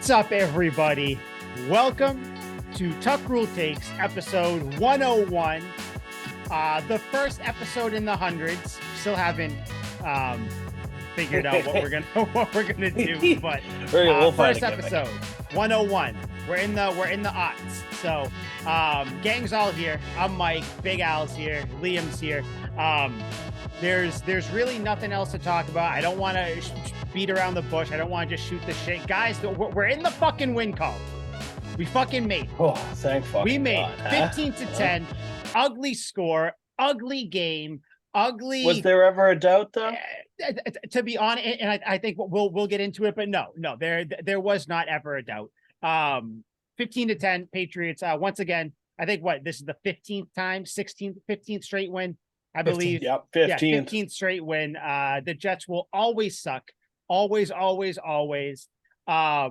What's up, everybody? Welcome to Tuck Rule Takes, episode 101. The first episode in the hundreds. Still haven't figured out what we're gonna do, but first episode 101. We're in the aughts. So gang's all here. I'm Mike. Big Al's here. Liam's here. There's really nothing else to talk about. I don't want to beat around the bush. I don't want to just shoot the shit. Guys, we're in the fucking win column. We fucking made it. Oh, thank fucking We made God, 15 to 10. Ugly score. Ugly game. Ugly. Was there ever a doubt, though? To be honest, and I think we'll get into it, but no, there was not ever a doubt. 15 to 10 Patriots. Once again, I think this is the 15th straight win. I believe. Yep, 15th. Yeah, 15th straight win. The Jets will always suck. Always. I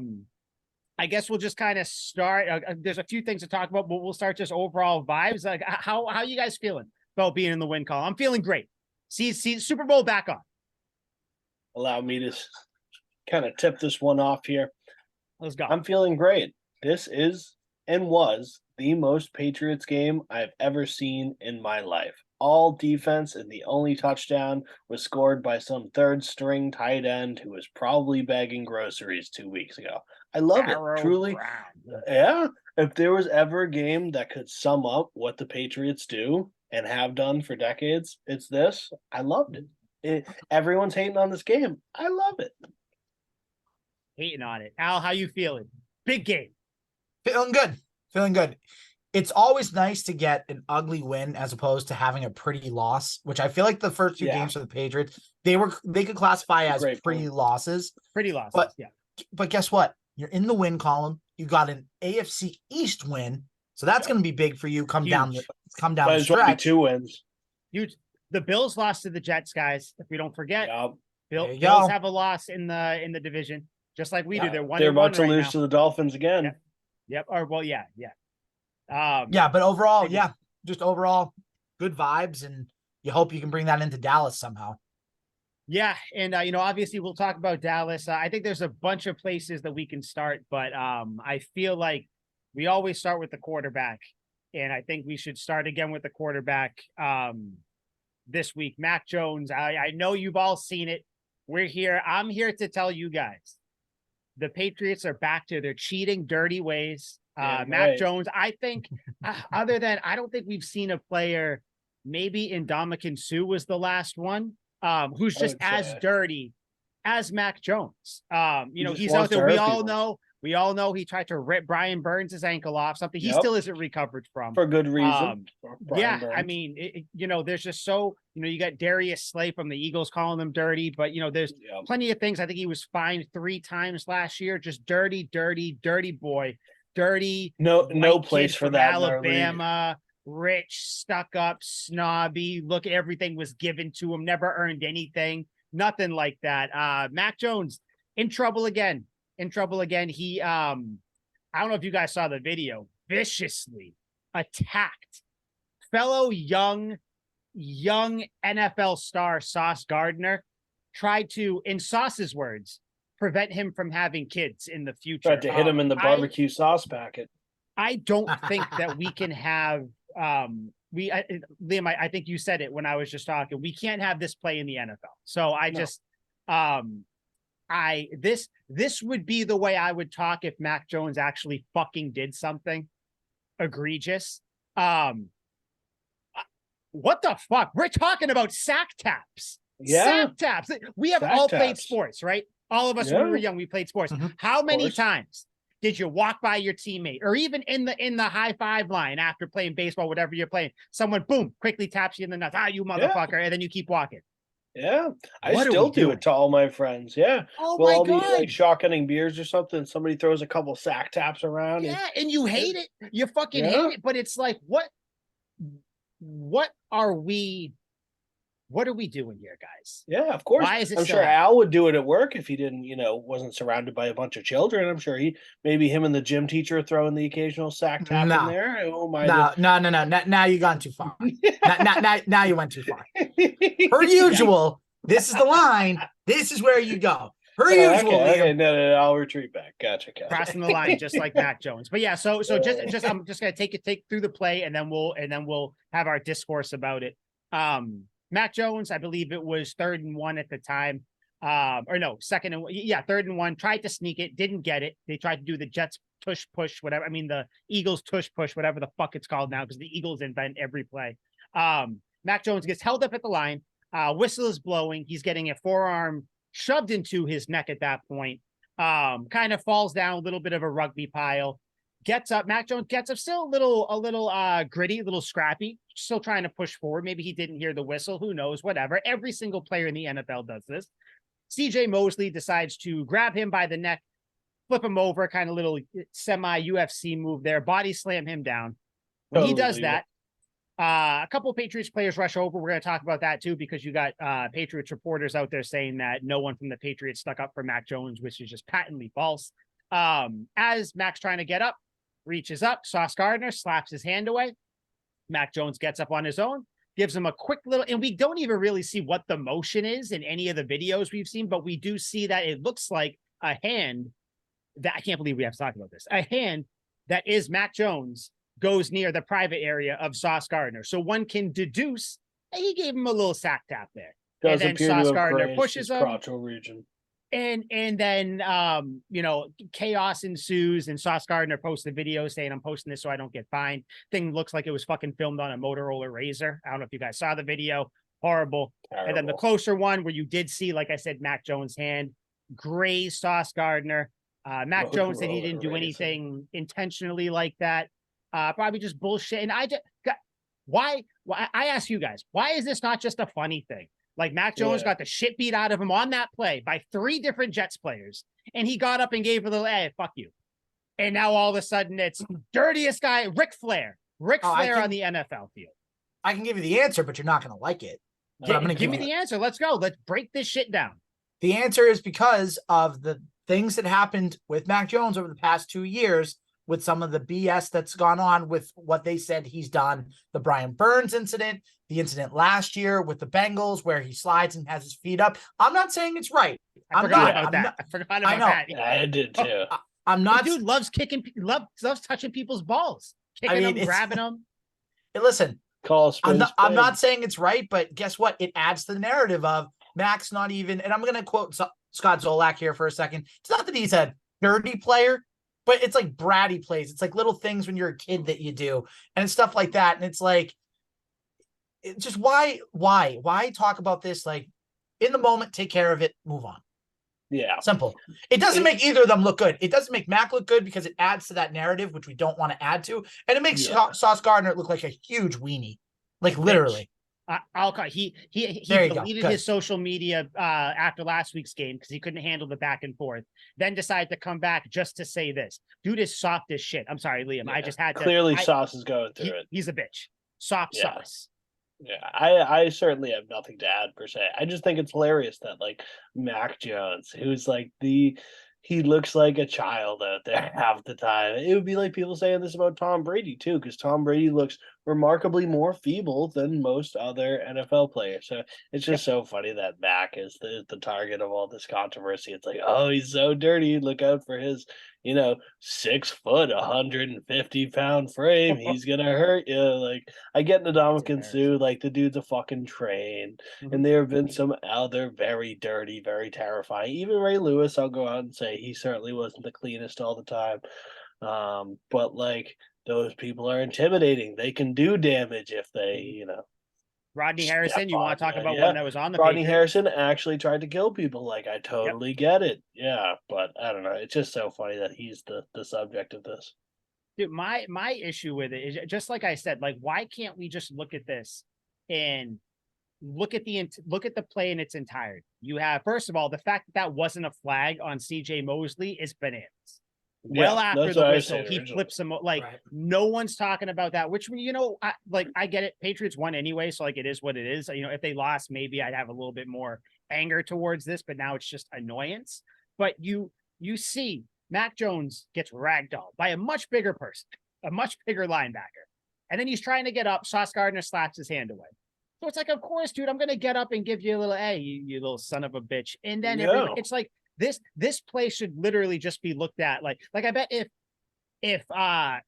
guess we'll just kind of start. There's a few things to talk about, but we'll start just overall vibes. Like how you guys feeling about being in the win column? I'm feeling great. See Super Bowl back on. Allow me to kind of tip this one off here. Let's go. I'm feeling great. This is and was the most Patriots game I've ever seen in my life. All defense, and the only touchdown was scored by some third-string tight end who was probably bagging groceries 2 weeks ago. I love Pharoah it, truly. Brown. Yeah, if there was ever a game that could sum up what the Patriots do and have done for decades, it's this. I loved it. Everyone's hating on this game. I love it. Hating on it. Al, how you feeling? Big game. Feeling good. It's always nice to get an ugly win as opposed to having a pretty loss, which I feel like the first two games for the Patriots, they could classify as pretty losses. Pretty losses, But guess what? You're in the win column. You got an AFC East win, so that's going to be big for you. Come down the stretch. 2 wins. Huge. The Bills lost to the Jets, guys. If we don't forget, Yep. Bills have a loss in the division, just like we do. They're about to right lose now. to the Dolphins again. Yep. But overall, just overall good vibes, and you hope you can bring that into Dallas somehow. Yeah, and obviously we'll talk about Dallas. I think there's a bunch of places that we can start, but I feel like we always start with the quarterback, and I think we should start again with the quarterback this week. Mac Jones. I know you've all seen it. We're here. I'm here to tell you guys, the Patriots are back to their cheating, dirty ways. Mac Jones, I think, other than I don't think we've seen a player, maybe Ndamukong Suh was the last one, who's just as dirty as Mac Jones. He's out there. We all know he tried to rip Brian Burns' ankle off, something he still isn't recovered from. For good reason. Burns. I mean, there's just you got Darius Slay from the Eagles calling him dirty, but there's plenty of things. I think he was fined 3 times last year. Just dirty boy. Dirty, no place for that. Alabama, rich, stuck up, snobby. Look, everything was given to him. Never earned anything. Nothing like that. Mac Jones in trouble again. He, I don't know if you guys saw the video. Viciously attacked fellow young NFL star Sauce Gardner. Tried to, in Sauce's words, prevent him from having kids in the future. Tried to hit him in the barbecue sauce packet. I don't think that we can have Liam, I think you said it when I was just talking. We can't have this play in the NFL. So this would be the way I would talk if Mac Jones actually fucking did something egregious. What the fuck? We're talking about sack taps. Yeah. Sack taps. We have all played sports, right? All of us when we were young, we played sports. Mm-hmm. How many times did you walk by your teammate, or even in the high five line after playing baseball, whatever you're playing, someone boom quickly taps you in the nuts, you motherfucker, and then you keep walking. Yeah, I still do it to all my friends. Yeah, my God, be like shotgunning beers or something. Somebody throws a couple sack taps around. Yeah, and you hate it. You fucking hate it. But it's like, what are we? What are we doing here, guys? Yeah, of course. Why is it I'm sure Al would do it at work if he didn't, wasn't surrounded by a bunch of children. I'm sure maybe him and the gym teacher throwing the occasional sack tap in there. Oh my! No. Now you gone too far. now you went too far. Per usual, this is the line. This is where you go. Per usual, okay, Liam. no, I'll retreat back. Gotcha. Crossing the line just like Mac Jones. But yeah, so just I'm just gonna take through the play, and then we'll have our discourse about it. Mac Jones, I believe it was 3rd and 1 at the time. Or no, 2nd and 1. Yeah, 3rd and 1. Tried to sneak it, didn't get it. They tried to do the Jets tush push, whatever. I mean, the Eagles tush push, whatever the fuck it's called now, because the Eagles invent every play. Mac Jones gets held up at the line. Whistle is blowing. He's getting a forearm shoved into his neck at that point. Kind of falls down, a little bit of a rugby pile. Gets up. Mac Jones gets up, still a little gritty, a little scrappy, still trying to push forward. Maybe he didn't hear the whistle. Who knows? Whatever. Every single player in the NFL does this. CJ Mosley decides to grab him by the neck, flip him over, kind of little semi-UFC move there, body slam him down. When he does that, a couple of Patriots players rush over. We're going to talk about that too, because you got Patriots reporters out there saying that no one from the Patriots stuck up for Mac Jones, which is just patently false. As Mac's trying to get up, reaches up, Sauce Gardner slaps his hand away. Mac Jones gets up on his own, gives him a quick little, and we don't even really see what the motion is in any of the videos we've seen, but we do see that it looks like a hand that, I can't believe we have to talk about this, a hand that is Mac Jones goes near the private area of Sauce Gardner. So one can deduce that he gave him a little sack tap there. Does and then Sauce Gardner pushes him. Region. And then chaos ensues, and Sauce Gardner posts a video saying, "I'm posting this so I don't get fined." Thing looks like it was fucking filmed on a Motorola Razr. I don't know if you guys saw the video. Horrible. Terrible. And then the closer one where you did see, like I said, Mac Jones' hand graze Sauce Gardner. Mac Jones said he didn't do anything intentionally like that. Probably just bullshit. And why I ask you guys, why is this not just a funny thing? Like, Mac Jones got the shit beat out of him on that play by 3 different Jets players, and he got up and gave a little, "Hey, fuck you." And now all of a sudden it's dirtiest guy, Ric Flair on the NFL field. I can give you the answer, but you're not going to like it. I'm going to give me the answer. Let's go. Let's break this shit down. The answer is because of the things that happened with Mac Jones over the past 2 years, with some of the BS that's gone on with what they said he's done. The Brian Burns incident, the incident last year with the Bengals where he slides and has his feet up. I'm not saying it's right. I forgot about that. Yeah, I did too. I'm not. The dude loves loves touching people's balls, kicking them, grabbing them. Listen, I'm not saying it's right, but guess what? It adds to the narrative of Mac's not even, and I'm going to quote Scott Zolak here for a second. It's not that he's a dirty player, but it's like bratty plays. It's like little things when you're a kid that you do and stuff like that. And it's like, it's just why talk about this? Like, in the moment, take care of it, move on. Yeah. Simple. It doesn't make either of them look good. It doesn't make Mac look good because it adds to that narrative, which we don't want to add to. And it makes Sauce Gardner look like a huge weenie. Like, literally. He deleted his social media after last week's game because he couldn't handle the back and forth. Then decided to come back just to say this. Dude is soft as shit. I'm sorry, Liam. Yeah, I just had to. Clearly, Sauce is going through it. He's a bitch. Soft Sauce. Yeah, I certainly have nothing to add per se. I just think it's hilarious that, like, Mac Jones, who's like he looks like a child out there half the time. It would be like people saying this about Tom Brady too, because Tom Brady looks remarkably more feeble than most other NFL players. So it's just so funny that Mac is the target of all this controversy. It's like, oh, he's so dirty. Look out for his, 6 foot, 150-pound frame. He's gonna hurt you. Like, I get Ndamukong Suh, like, the dude's a fucking train. Mm-hmm. And there have been some other very dirty, very terrifying. Even Ray Lewis, I'll go out and say he certainly wasn't the cleanest all the time. But like, those people are intimidating. They can do damage if they, Rodney Harrison, you want to talk about one that was on the Rodney Harrison actually tried to kill people. Like, I totally get it. Yeah, but I don't know. It's just so funny that he's the subject of this. Dude, my issue with it is just like I said, like, why can't we just look at this and look at the play in its entirety? You have, first of all, the fact that wasn't a flag on CJ Mosley is bananas. Well, after the whistle, he flips him. Like, no one's talking about that, which, I get it. Patriots won anyway. So, like, it is what it is. If they lost, maybe I'd have a little bit more anger towards this, but now it's just annoyance. But you see Mac Jones gets ragdolled by a much bigger person, a much bigger linebacker. And then he's trying to get up. Sauce Gardner slaps his hand away. So it's like, of course, dude, I'm going to get up and give you a little, hey, you little son of a bitch. And then it's like, this play should literally just be looked at like I bet if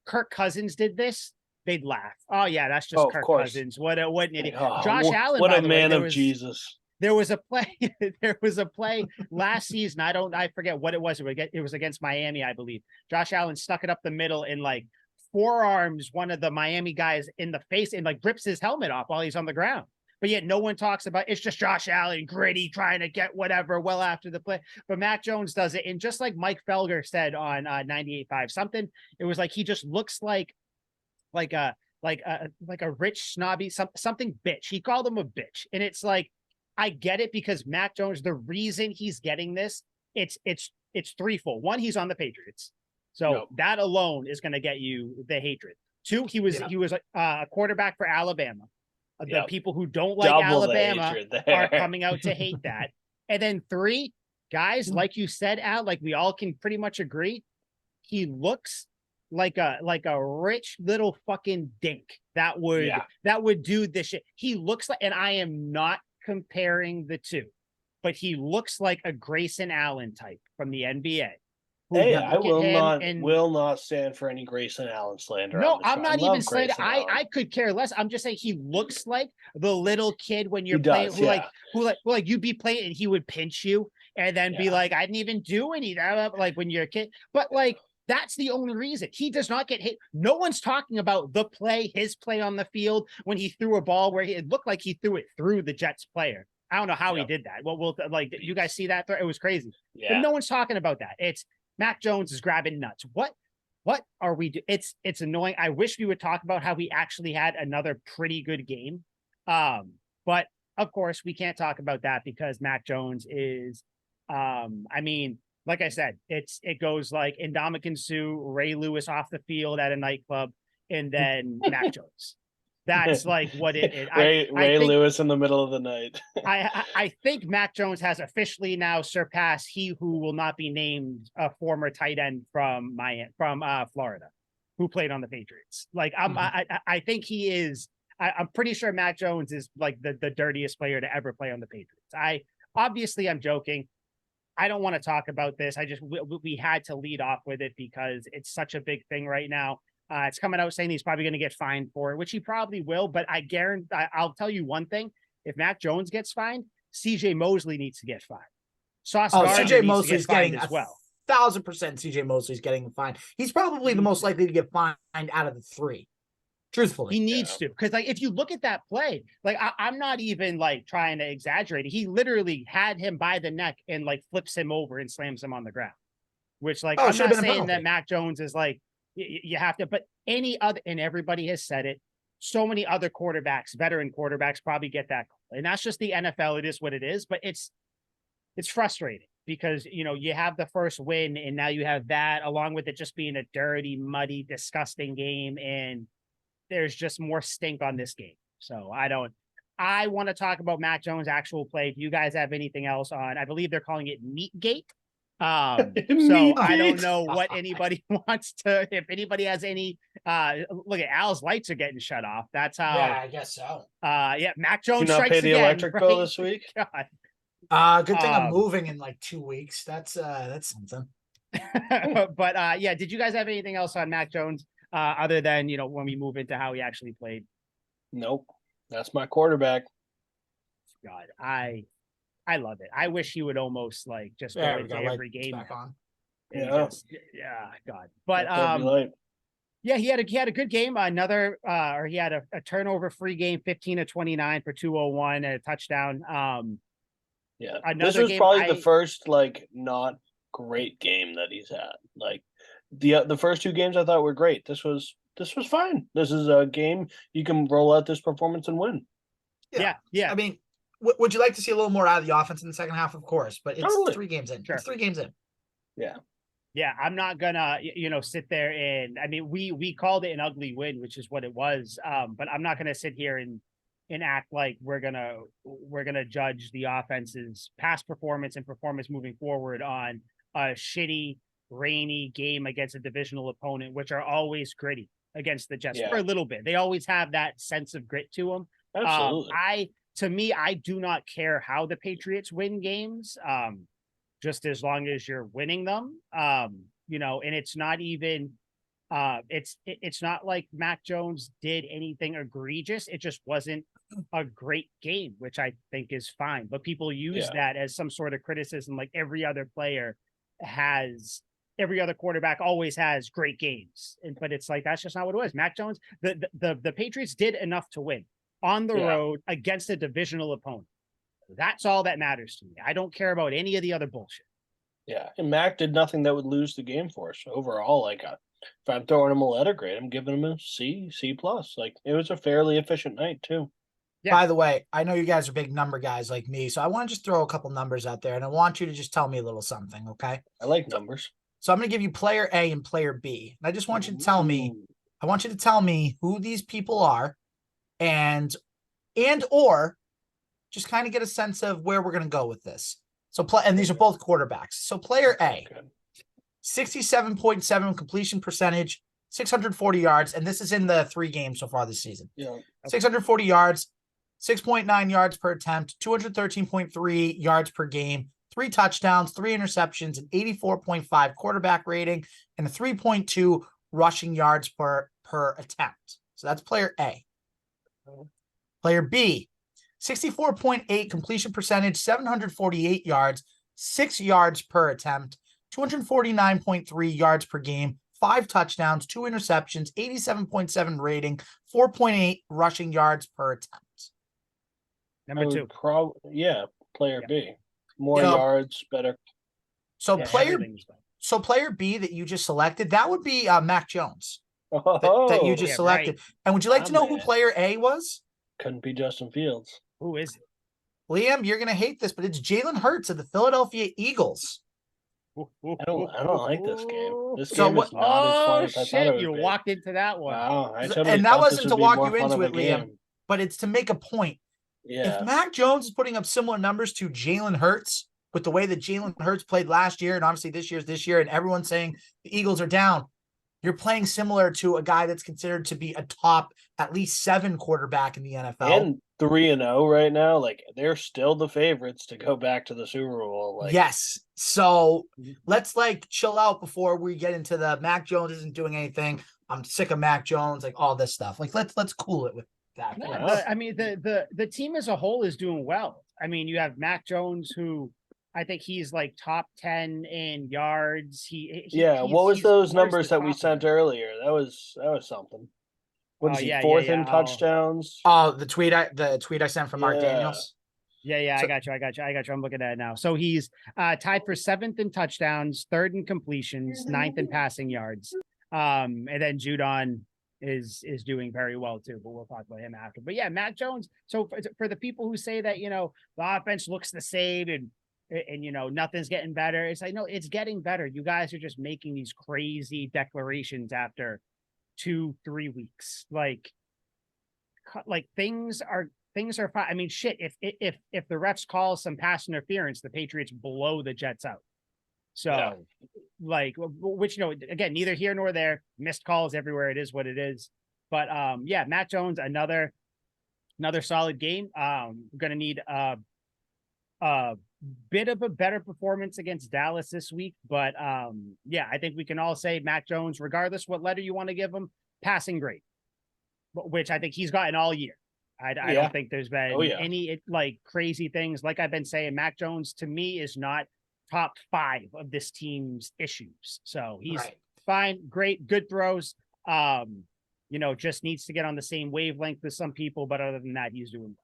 Kirk Cousins did this, they'd laugh. Oh yeah, that's just Kirk Cousins. What an idiot. Josh Allen, what by a the man way, of Jesus. There was a play. There was a play last season. I forget what it was. It was against Miami, I believe. Josh Allen stuck it up the middle and like forearms one of the Miami guys in the face and like rips his helmet off while he's on the ground. But yet no one talks about it's just Josh Allen, gritty, trying to get whatever well after the play. But Mac Jones does it. And just like Mike Felger said on 98.5, something, it was like he just looks like a rich snobby, something bitch. He called him a bitch. And it's like, I get it because Mac Jones, the reason he's getting this, it's threefold. One, he's on the Patriots. So that alone is going to get you the hatred. Two, he was a quarterback for Alabama. The people who don't like Alabama are coming out to hate that. And then three, guys, like you said, Al, like we all can pretty much agree, he looks like a rich little fucking dink that would do this shit. He looks like, and I am not comparing the two, but he looks like a Grayson Allen type from the NBA. Hey, I will not stand for any Grayson Allen slander. No, I'm not even slander. I could care less. I'm just saying he looks like the little kid when you're playing who you'd be playing and he would pinch you and then be like, I didn't even do anything. Like when you're a kid. But like that's the only reason he does not get hit. No one's talking about his play on the field when he threw a ball where it looked like he threw it through the Jets player. I don't know how he did that. Well, like you guys see that? It was crazy. Yeah. But no one's talking about that. It's Mac Jones is grabbing nuts. What are we doing? It's annoying. I wish we would talk about how we actually had another pretty good game. But of course we can't talk about that because Mac Jones is, I mean, like I said, it goes like Ndamukong Suh, Ray Lewis off the field at a nightclub, and then Mac Jones. That's like what it is. Ray Lewis in the middle of the night. I think Mac Jones has officially now surpassed he who will not be named, a former tight end from Florida, who played on the Patriots. Like I think he is. I'm pretty sure Mac Jones is like the dirtiest player to ever play on the Patriots. I'm joking. I don't want to talk about this. We had to lead off with it because it's such a big thing right now. It's coming out saying he's probably going to get fined for it, which he probably will. But I'll tell you one thing: if Mac Jones gets fined, CJ Mosley needs to get fined. CJ Mosley's getting as well. 1,000% CJ Mosley's getting fined. He's probably the most likely to get fined out of the three. Truthfully, he needs to, because like if you look at that play, like I'm not even like trying to exaggerate it. He literally had him by the neck and like flips him over and slams him on the ground. Which like I'm not saying that Mac Jones is like you have to, but any other, and everybody has said it. So many other quarterbacks, veteran quarterbacks, probably get that call, and that's just the NFL. It is what it is, but it's frustrating because you have the first win, and now you have that along with it just being a dirty, muddy, disgusting game, and there's just more stink on this game. So I want to talk about Mac Jones' actual play. If you guys have anything else on, I believe they're calling it Meatgate. So I don't know what anybody wants to, if anybody has any, look at Al's lights are getting shut off. That's how, I guess so. Mac Jones do not strikes pay the again, electric bill this week. God. Good thing I'm moving in like 2 weeks. That's something. But did you guys have anything else on Mac Jones? Other than, when we move into how he actually played? Nope. That's my quarterback. God, I love it. I wish he would almost like just go into every game. God. But he had a good game. He had a turnover free game, 15 of 29 for 201 and a touchdown. This was probably the first like not great game that he's had. Like the first two games I thought were great. This was fine. This is a game you can roll out this performance and win. Yeah. I mean, would you like to see a little more out of the offense in the second half? Of course, but it's 3 games in. Sure. It's 3 games in. Yeah. I'm not gonna, sit there and I mean, we called it an ugly win, which is what it was. But I'm not gonna sit here and act like we're gonna judge the offense's past performance and performance moving forward on a shitty, rainy game against a divisional opponent, which are always gritty against the Jets for a little bit. They always have that sense of grit to them. Absolutely. I do not care how the Patriots win games. just as long as you're winning them. You know, and it's not even it's not like Mac Jones did anything egregious. It just wasn't a great game, which I think is fine. But people use that as some sort of criticism, like every other quarterback always has great games. But it's like that's just not what it was. Mac Jones, the Patriots did enough to win on the road against a divisional opponent. That's all that matters to me. I don't care about any of the other bullshit. Yeah, and Mac did nothing that would lose the game for us. Overall, like if I'm throwing him a letter grade, I'm giving him a C plus. Like it was a fairly efficient night too. Yeah. By the way, I know you guys are big number guys like me, so I want to just throw a couple numbers out there, and I want you to just tell me a little something, okay? I like numbers. So I'm going to give you player A and player B. And I just want you to tell me, who these people are and or just kind of get a sense of where we're going to go with this. So and these are both quarterbacks. So player A, 67.7 completion percentage, 640 yards, and this is in the 3 games so far this season. Yeah. 640 yards, 6.9 yards per attempt, 213.3 yards per game, 3 touchdowns, 3 interceptions, an 84.5 quarterback rating, and a 3.2 rushing yards per attempt. So that's player A. Player B, 64.8 completion percentage, 748 yards, 6 yards per attempt, 249.3 yards per game, 5 touchdowns, 2 interceptions, 87.7 rating, 4.8 rushing yards per attempt. Number 2. Player B. More yards, better. So player B that you just selected, that would be Mac Jones. That you just selected. Right. And would you like to know who player A was? Couldn't be Justin Fields. Who is it? Liam, you're going to hate this, but it's Jalen Hurts of the Philadelphia Eagles. I don't like this game. This game is not as fun as I thought it would be. You walked into that one. Wow, and that wasn't to walk you into it, Liam, but it's to make a point. Yeah. If Mac Jones is putting up similar numbers to Jalen Hurts with the way that Jalen Hurts played last year, and obviously this year, and everyone's saying the Eagles are down, you're playing similar to a guy that's considered to be a top at least 7 quarterback in the NFL. And 3-0 right now. Like they're still the favorites to go back to the Super Bowl. Like, yes. So let's chill out before we get into the Mac Jones isn't doing anything. I'm sick of Mac Jones, all this stuff. Let's cool it with that. No, I mean, the team as a whole is doing well. I mean, you have Mac Jones, who I think he's top 10 in yards. What was those numbers that we sent earlier? That was something. What is he? Fourth in touchdowns? Oh, the tweet I sent from Mark Daniels. Yeah, so, I got you. I'm looking at it now. So he's tied for 7th in touchdowns, 3rd in completions, 9th in passing yards. And then Judon is doing very well too, but we'll talk about him after. But yeah, Mac Jones. So for the people who say that, the offense looks the same and nothing's getting better, it's no, it's getting better. You guys are just making these crazy declarations after 2-3 weeks. Like things are fine. I mean, shit, if the refs call some pass interference, the Patriots blow the Jets out. So which, again, neither here nor there. Missed calls everywhere. It is what it is. But Matt Jones, another solid game. Gonna need a bit of a better performance against Dallas this week. But I think we can all say Matt Jones, regardless what letter you want to give him, passing grade, which I think he's gotten all year. I don't think there's been any crazy things. Like I've been saying, Mac Jones to me is not top 5 of this team's issues. So he's fine, great, good throws. Just needs to get on the same wavelength with some people, but other than that, he's doing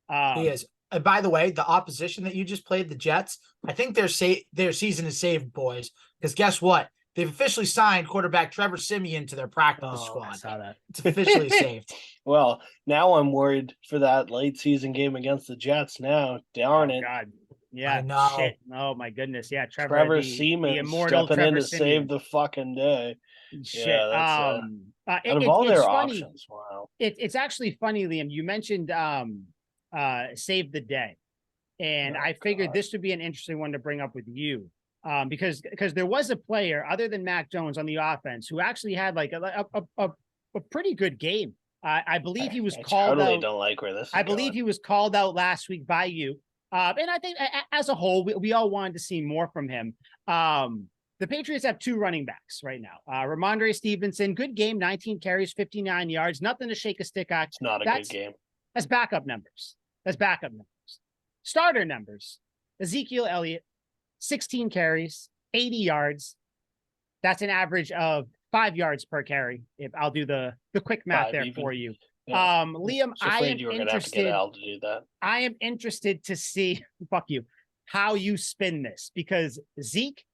well. He is. By the way, the opposition that you just played, the Jets, I think their season is saved, boys. Because guess what? They've officially signed quarterback Trevor Siemian to their practice squad. I saw that. It's officially saved. Well, now I'm worried for that late season game against the Jets now. Darn it. God. Yeah, I know. Shit. Oh, my goodness. Yeah, Trevor Siemian, the immortal stepping in to save the fucking day. Shit. Yeah, out of all their options, wow. It's actually funny, Liam. You mentioned save the day. And I figured this would be an interesting one to bring up with you. Because there was a player other than Mac Jones on the offense who actually had a pretty good game. I believe he was called out. Don't like where this is I believe he was called out last week by you. And I think as a whole, we all wanted to see more from him. The Patriots have 2 running backs right now. Rhamondre Stevenson, good game, 19 carries, 59 yards, nothing to shake a stick at. It's not a good game. That's backup numbers. Starter numbers. Ezekiel Elliott, 16 carries, 80 yards. That's an average of 5 yards per carry. If I'll do the quick math there for you. Yeah. Liam, I am interested. To do that. I am interested to see, fuck you, how you spin this, because Zeke,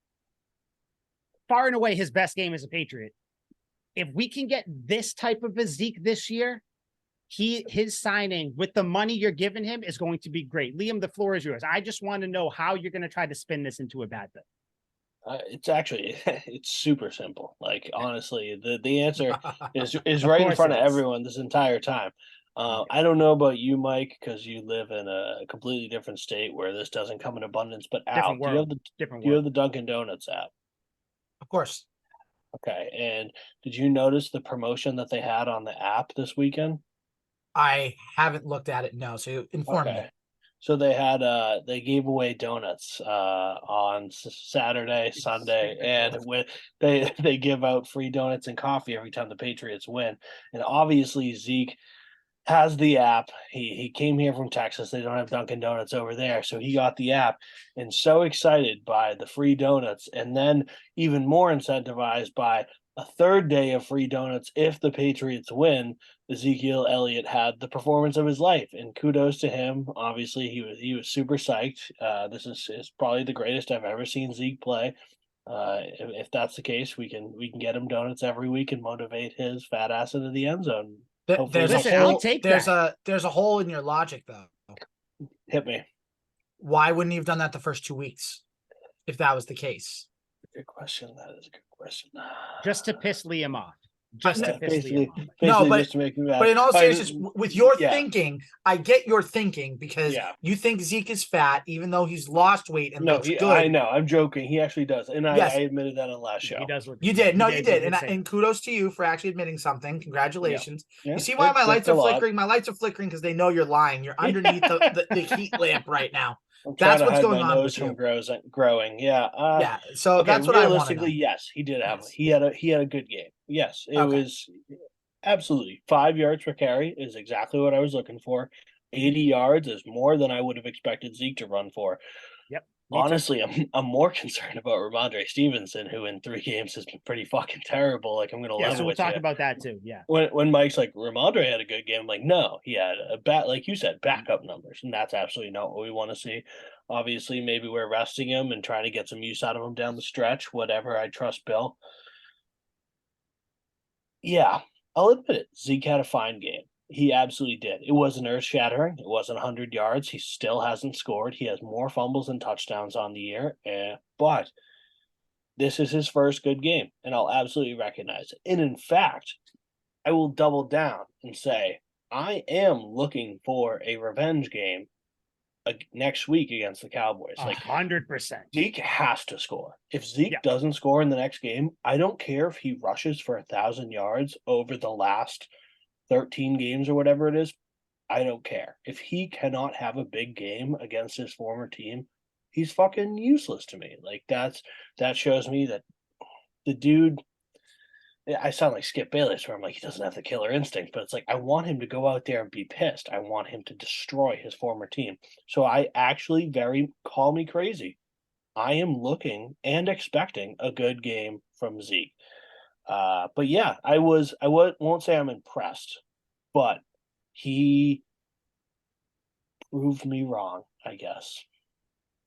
far and away his best game as a Patriot. If we can get this type of a Zeke this year, his signing with the money you're giving him is going to be great. Liam, the floor is yours. I just want to know how you're going to try to spin this into a bad thing. It's super simple. Like, honestly, the answer is right in front of everyone this entire time. I don't know about you, Mike, because you live in a completely different state where this doesn't come in abundance. But Al, do you have the Dunkin' Donuts app? Of course. Okay. And did you notice the promotion that they had on the app this weekend? I haven't looked at it. No. So inform me. So they had they gave away donuts on Saturday, Sunday, and they give out free donuts and coffee every time the Patriots win. And obviously Zeke has the app. He came here from Texas. They don't have Dunkin' Donuts over there, so he got the app and so excited by the free donuts, and then even more incentivized by a third day of free donuts if the Patriots win. Ezekiel Elliott had the performance of his life, and kudos to him. Obviously, he was super psyched. This is probably the greatest I've ever seen Zeke play. If that's the case, we can get him donuts every week and motivate his fat ass into the end zone. There's a hole in your logic, though. Hit me. Why wouldn't he have done that the first 2 weeks if that was the case? Good question. That is a good question. Just to piss Liam off. Just to make me mad. But in all seriousness, with your thinking, I get your thinking, because you think Zeke is fat, even though he's lost weight and looks good. I know. I'm joking. He actually does, and I admitted that on the last show. He does look. You did. No, you did. And kudos to you for actually admitting something. Congratulations. Yeah. You see why my lights are flickering? My lights are flickering because they know you're lying. You're underneath the heat lamp right now. That's what's going on with you. Growing. Yeah. So that's what I want to know. Yes, he did have. He had a good game. Yes, it was absolutely 5 yards per carry is exactly what I was looking for. 80 yards is more than I would have expected Zeke to run for. Yep. Honestly, I'm more concerned about Rhamondre Stevenson, who in 3 games has been pretty fucking terrible. Like, I'm going to level with you. So we'll talk about that too. Yeah. When Mike's like, Rhamondre had a good game, I'm like, no, he had like you said, backup numbers, and that's absolutely not what we want to see. Obviously, maybe we're resting him and trying to get some use out of him down the stretch. Whatever. I trust Bill. Yeah, I'll admit it. Zeke had a fine game. He absolutely did. It wasn't earth-shattering. It wasn't 100 yards. He still hasn't scored. He has more fumbles and touchdowns on the year. But this is his first good game, and I'll absolutely recognize it. And in fact, I will double down and say I am looking for a revenge game next week against the Cowboys. Like 100%. Zeke has to score. If Zeke doesn't score in the next game, I don't care if he rushes for 1,000 yards over the last 13 games or whatever it is. I don't care. If he cannot have a big game against his former team, he's fucking useless to me. Like, that shows me that the dude, I sound like Skip Bayless, where I'm like, he doesn't have the killer instinct, but it's like, I want him to go out there and be pissed. I want him to destroy his former team. So I actually call me crazy. I am looking and expecting a good game from Zeke. But yeah, I won't say I'm impressed, but he proved me wrong, I guess.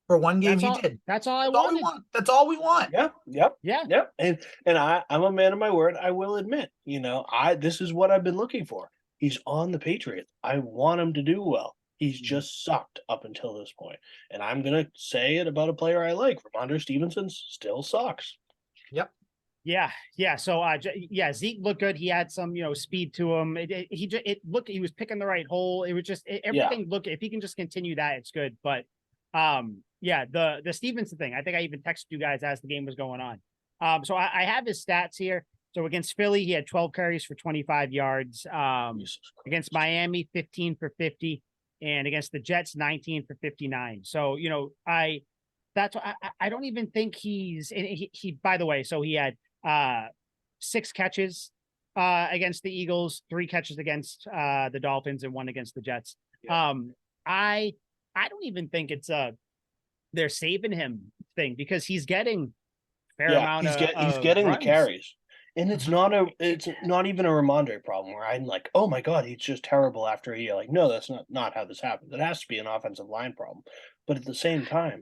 For one game, he did. That's all I wanted. That's all we want. Yep. And I'm a man of my word. I will admit, this is what I've been looking for. He's on the Patriots. I want him to do well. He's just sucked up until this point. And I'm going to say it about a player I like. Rhamondre Stevenson still sucks. Yep. Yeah. So, Zeke looked good. He had some, speed to him. He was picking the right hole. It was just everything. Look, if he can just continue that, it's good. But, the Stevenson thing, I think I even texted you guys as the game was going on. So I have his stats here. So against Philly, he had 12 carries for 25 yards. Against Miami, 15 for 50. and against the Jets, 19 for 59. So, you know, that's why I don't even think he by the way, so he had 6 catches against the Eagles, 3 catches against the Dolphins, and 1 against the Jets. Yeah. I don't even think it's they're saving him thing, because he's getting fair amount he's getting runs. the carries. And it's not even a Rhamondre problem where I'm like, oh my God, he's just terrible after a year. Like, no, that's not how this happens. It has to be an offensive line problem. But at the same time,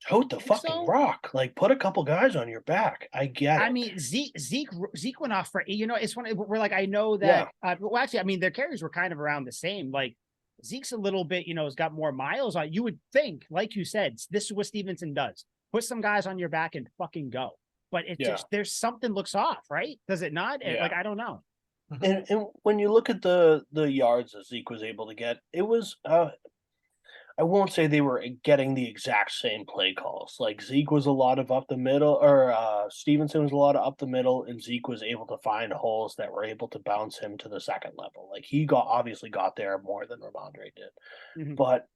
tote the fucking rock. Like, put a couple guys on your back. I get it. I mean, Zeke went off for, you know, it's funny. We're like, I know that. Well, actually, I mean, their carries were kind of around the same. Like, Zeke's a little bit, you know, has got more miles on. You would think, like you said, this is what Stevenson does. Put some guys on your back and fucking go. But it just, there's something looks off, right? Does it not? Like, I don't know. And when you look at the yards that Zeke was able to get, it was I won't say they were getting the exact same play calls. Like, Zeke was a lot of up the middle, or Stevenson was a lot of up the middle, and Zeke was able to find holes that were able to bounce him to the second level. Like, he obviously got there more than Rhamondre did. But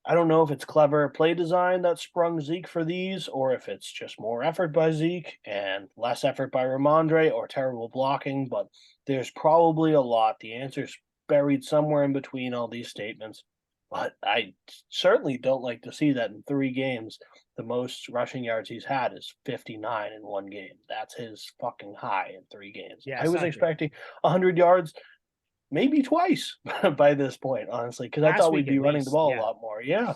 I don't know if it's clever play design that sprung Zeke for these, or if it's just more effort by Zeke and less effort by Rhamondre, or terrible blocking. But there's probably a lot. The answer's buried somewhere in between all these statements. But I certainly don't like to see that in 3 games. The most rushing yards he's had is 59 in 1 game. That's his fucking high in 3 games. Yeah, I was expecting 100 yards maybe twice by this point, honestly, because I thought we'd be running the ball a lot more. Yeah.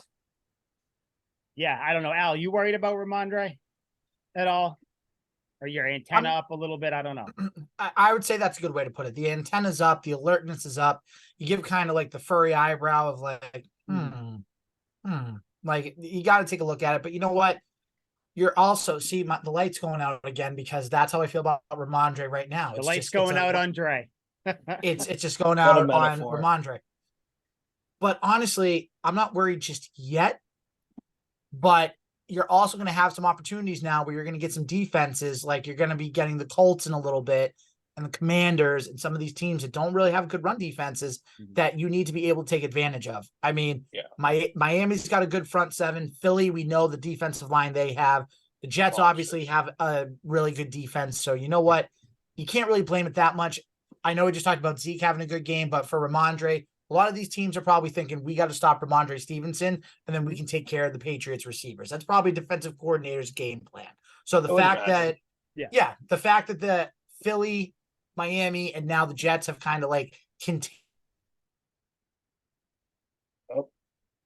Yeah, I don't know. Al, you worried about Rhamondre at all? Or your antenna up a little bit? I don't know. I would say that's a good way to put it. The antenna's up, the alertness is up. You give kind of like the furry eyebrow of like, like, you got to take a look at it. But you know what? You're also the lights going out again, because that's how I feel about Rhamondre right now. The lights going out on Dre. it's just going out on Rhamondre. But honestly, I'm not worried just yet. But you're also going to have some opportunities now where you're going to get some defenses. Like, you're going to be getting the Colts in a little bit, and the Commanders, and some of these teams that don't really have good run defenses that you need to be able to take advantage of. I mean, Miami's got a good front 7. Philly, we know the defensive line they have. The Jets obviously have a really good defense. So you know what? You can't really blame it that much. I know we just talked about Zeke having a good game, but for Rhamondre, a lot of these teams are probably thinking, we got to stop Rhamondre Stevenson, and then we can take care of the Patriots receivers. That's probably defensive coordinator's game plan. So the fact that the Philly, Miami, and now the Jets have kind of like continued.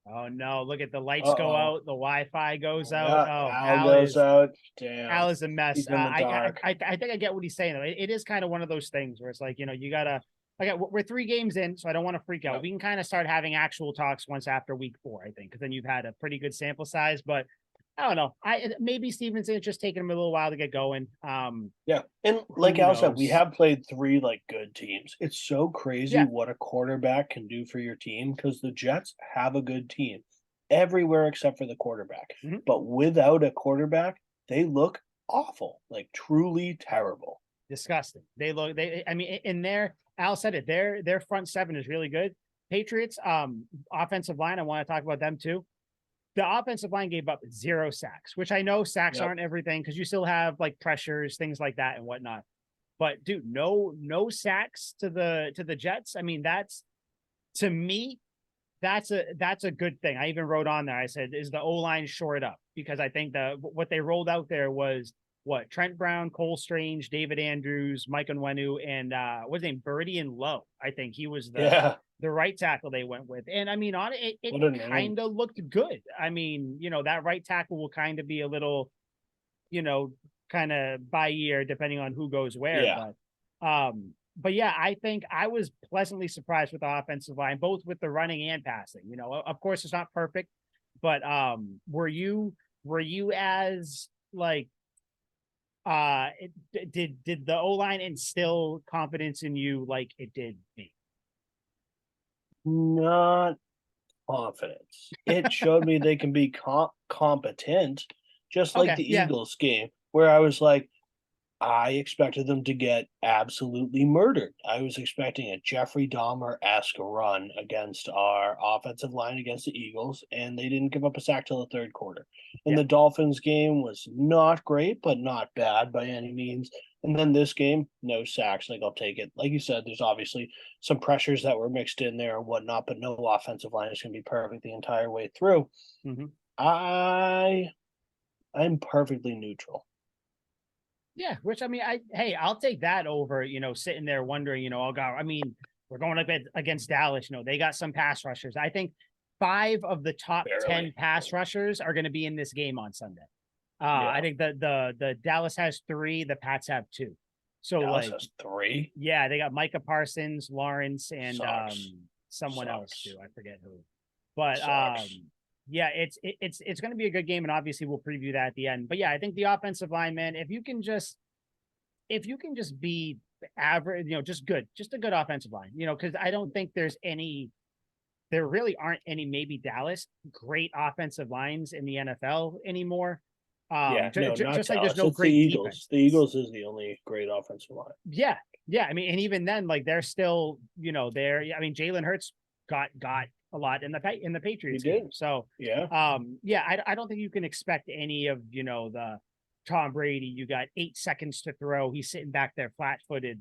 Oh no! Look at the lights go out. The Wi-Fi goes out. Al goes out. Damn. Al is a mess. I think I get what he's saying though. It is kind of one of those things where it's like, you know, you gotta. We're 3 games in, so I don't want to freak out. We can kind of start having actual talks once after week 4, I think, because then you've had a pretty good sample size. But I don't know. Maybe Stevenson just taking him a little while to get going. And like Al said, we have played 3 like good teams. It's so crazy what a quarterback can do for your team, because the Jets have a good team everywhere except for the quarterback. But without a quarterback, they look awful, like truly terrible, disgusting. I mean, in their. Al said it. Their front 7 is really good. Patriots, offensive line, I want to talk about them too. The offensive line gave up 0 sacks, which I know sacks aren't everything, because you still have like pressures, things like that and whatnot. But dude, no sacks to the Jets. I mean, that's, to me, that's a good thing. I even wrote on there, I said, is the O-line shored up? Because I think what they rolled out there was Trent Brown, Cole Strange, David Andrews, Mike Onwenu, and what's his name, Birdie and Lowe. I think he was the right tackle they went with. And I mean, it kind of looked good. I mean, you know, that right tackle will kind of be a little, you know, kind of by ear depending on who goes where. But yeah, I think I was pleasantly surprised with the offensive line, both with the running and passing. You know, of course it's not perfect, but were you as like, did the O-line instill confidence in you like it did me? Not confidence. It showed me they can be competent, just like the Eagles game, where I was like, I expected them to get absolutely murdered. I was expecting a Jeffrey Dahmer-esque run against our offensive line against the Eagles, and they didn't give up a sack till the third quarter. And the Dolphins game was not great, but not bad by any means. And then this game, no sacks. Like, I'll take it. Like you said, there's obviously some pressures that were mixed in there and whatnot, but no offensive line is going to be perfect the entire way through. Mm-hmm. I'm perfectly neutral. Yeah, which I mean, I'll take that over, sitting there wondering, oh God, I mean, we're going up against Dallas, they got some pass rushers. I think 5 of the top 10 pass rushers are going to be in this game on Sunday. I think the Dallas has 3, the Pats have 2. So Dallas has 3. Yeah, they got Micah Parsons, Lawrence, and someone else too. I forget who. But yeah, it's going to be a good game, and obviously we'll preview that at the end. But yeah, I think the offensive line, man, if you can just be average, just a good offensive line, because I don't think there really aren't any, maybe Dallas, great offensive lines in the NFL anymore. Just like there's no it's great the Eagles. defense. The Eagles is the only great offensive line. Yeah. I mean, and even then, like, they're still, I mean, Jalen Hurts got a lot in the Patriots game. So I don't think you can expect any of the Tom Brady. You got 8 seconds to throw. He's sitting back there flat-footed.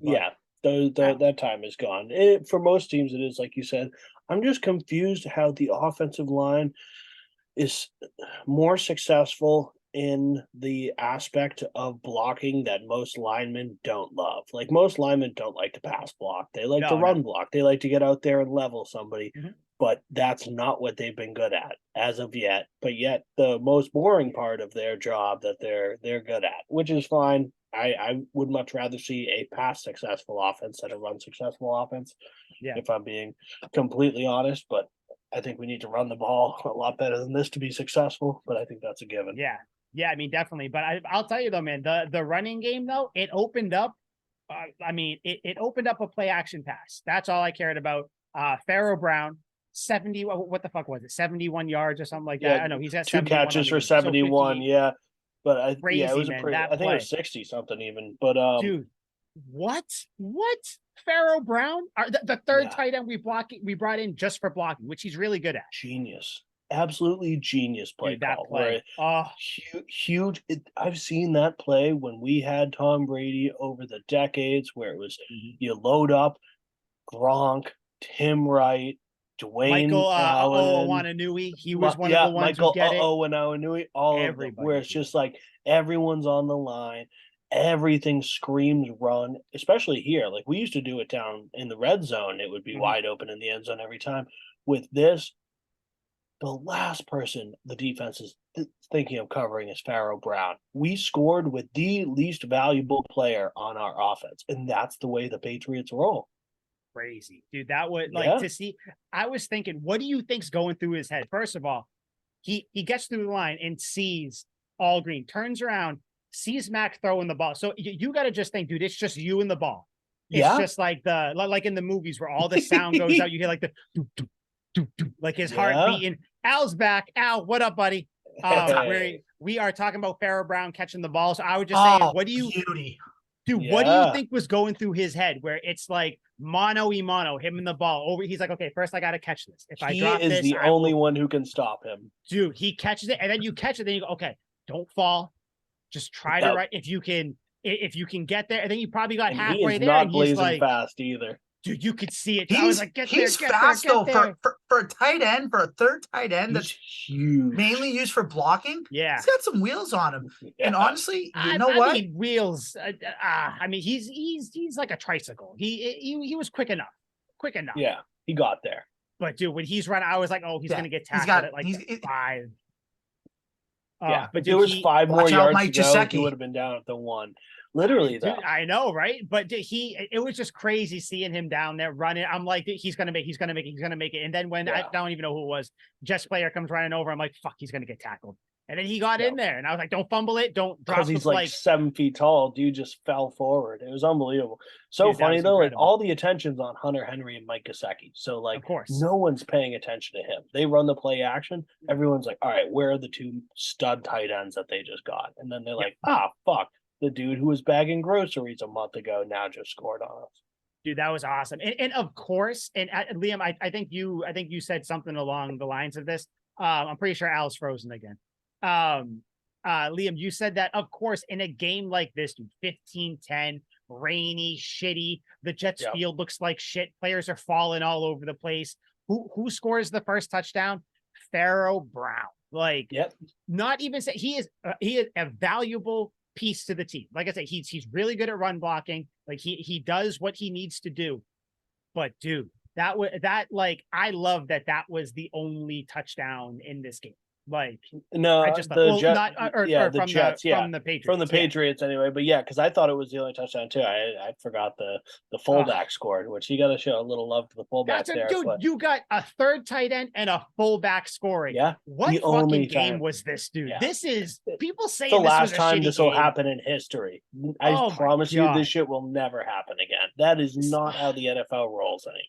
That time is gone. For most teams, it is like you said. I'm just confused how the offensive line is more successful in the aspect of blocking that most linemen don't love. Like, most linemen don't like to pass block. They like to run block. They like to get out there and level somebody. Mm-hmm. But that's not what they've been good at as of yet. But yet the most boring part of their job that they're good at, which is fine. I would much rather see a pass successful offense than a run successful offense, if I'm being completely honest. But I think we need to run the ball a lot better than this to be successful. But I think that's a given. Yeah, I mean, definitely. But I'll tell you though, man, the running game though, it opened up. It opened up a play action pass. That's all I cared about. Pharoah Brown, 70. What the fuck was it? 71 yards or something like that. I know he's got 2 catches for 71. So but crazy, it was man, I think it was 60 something even. But dude, what? Pharoah Brown, the third tight end we brought in just for blocking, which he's really good at. Genius. Absolutely genius play call. Play. Huge. I've seen that play when we had Tom Brady over the decades, where it was you load up Gronk, Tim Wright, Dwayne Allen, Owananui. He was one of the ones who get it. Owananui, all of them, where it's just like everyone's on the line. Everything screams run, especially here. Like, we used to do it down in the red zone. It would be wide open in the end zone every time. With this, the last person the defense is thinking of covering is Pharoah Brown. We scored with the least valuable player on our offense, and that's the way the Patriots roll. Crazy, dude. That would to see. I was thinking, what do you think's going through his head? First of all, he gets through the line and sees all green, turns around, sees Mac throwing the ball. So you got to just think, dude, it's just you and the ball. It's just like in the movies where all the sound goes out. You hear like the doo, doo, doo, doo, like his heart beating. Al's back. Al, what up, buddy? We are talking about Pharoah Brown catching the ball. So I would just say, what do you what do you think was going through his head? Where it's like mano y mano, him and the ball over. He's like, okay, first I got to catch this. If I drop this, he is the only one who can stop him. Dude, he catches it, and then you catch it. Then you go, okay, don't fall. Just try to right. If you can get there, and then you probably got halfway there. Not blazing like, fast either. Dude, you could see it. I was like, he's fast though for a tight end, for a third tight end that's huge, mainly used for blocking. Yeah, he's got some wheels on him. Yeah. And honestly, you know what? I mean, wheels. I mean, he's like a tricycle. He was quick enough. Yeah, he got there. But dude, when he's running, I was like, oh, he's gonna get tackled at like 5. Yeah, but there was 5 more yards to go. He would have been down at the 1. Literally, though. Dude, I know, right? But it was just crazy seeing him down there running. I'm like, he's gonna make it. And then when I don't even know who it was, Jets player comes running over. I'm like, fuck, he's gonna get tackled. And then he got in there, and I was like, don't fumble it, don't drop. Because he's like 7 feet tall, dude just fell forward. It was unbelievable. So dude, funny though, like all the attention's on Hunter Henry and Mike Gesicki. So like, of course, no one's paying attention to him. They run the play action. Everyone's like, all right, where are the 2 stud tight ends that they just got? And then they're like, fuck. the dude who was bagging groceries a month ago now just scored on us. Dude, that was awesome. And of course, and Liam, I think you said something along the lines of this. I'm pretty sure Al's frozen again. Liam, you said that, of course, in a game like this, dude, 15-10, rainy, shitty, the Jets field looks like shit. Players are falling all over the place. Who scores the first touchdown? Pharoah Brown. Like, not even say he is a valuable piece to the team. Like I said, he's really good at run blocking. Like he does what he needs to do. But dude, that I love that was the only touchdown in this game. Like, no, I just the Jets, the Jets, from the Patriots, from the Patriots anyway. But yeah, because I thought it was the only touchdown too. I forgot the fullback scored, which you got to show a little love to the fullback there. Dude, you got a third tight end and a fullback scoring. Yeah, what fucking game was this, dude? Yeah. This is people say the last time this will happen in history. I promise you, this shit will never happen again. That is not how the NFL rolls anymore.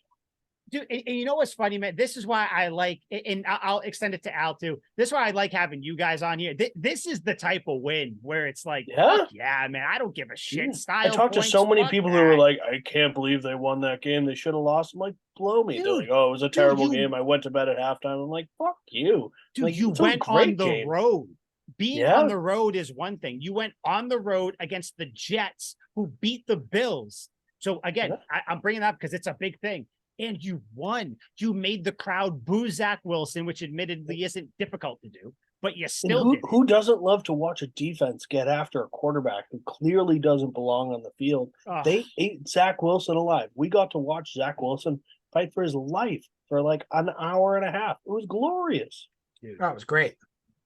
Dude, and you know what's funny, man? This is why I like, and I'll extend it to Al too. This is why I like having you guys on here. This is the type of win where it's like, yeah, man, I don't give a shit. Style. I talked to so many people who were like, I can't believe they won that game. They should have lost. I'm like, blow me. Dude, they're like, oh, it was a terrible game. I went to bed at halftime. I'm like, fuck you. Dude, like, you went on the road. Being on the road is one thing. You went on the road against the Jets, who beat the Bills. So again, I'm bringing that up because it's a big thing. And you won. You made the crowd boo Zach Wilson, which admittedly isn't difficult to do, but you still did. Who doesn't love to watch a defense get after a quarterback who clearly doesn't belong on the field? They ate Zach Wilson alive. We got to watch Zach Wilson fight for his life for like an hour and a half. It was glorious. Dude, that was great.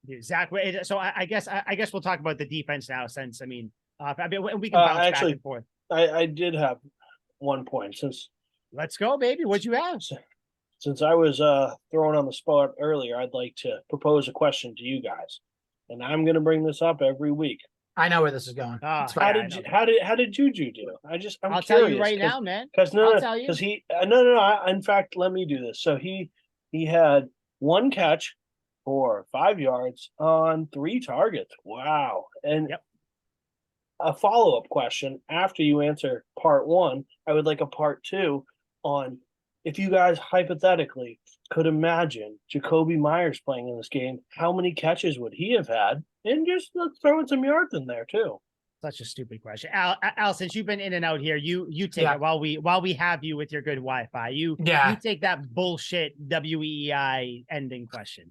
Dude, Zach. So I guess we'll talk about the defense now, since we can bounce back and forth. I did have 1 point since. Let's go, baby. What'd you have? Since I was thrown on the spot earlier, I'd like to propose a question to you guys, and I'm going to bring this up every week. I know where this is going. How did JuJu do? I'll tell you right now, man. Because in fact, let me do this. So he had 1 catch for 5 yards on 3 targets. Wow. And a follow-up question after you answer part 1, I would like a part 2 on if you guys hypothetically could imagine Jacoby Myers playing in this game, how many catches would he have had? And just let's throw in some yards in there too. Such a stupid question. Al, since you've been in and out here, you take it while we have you with your good Wi-Fi. You take that bullshit WEI ending question.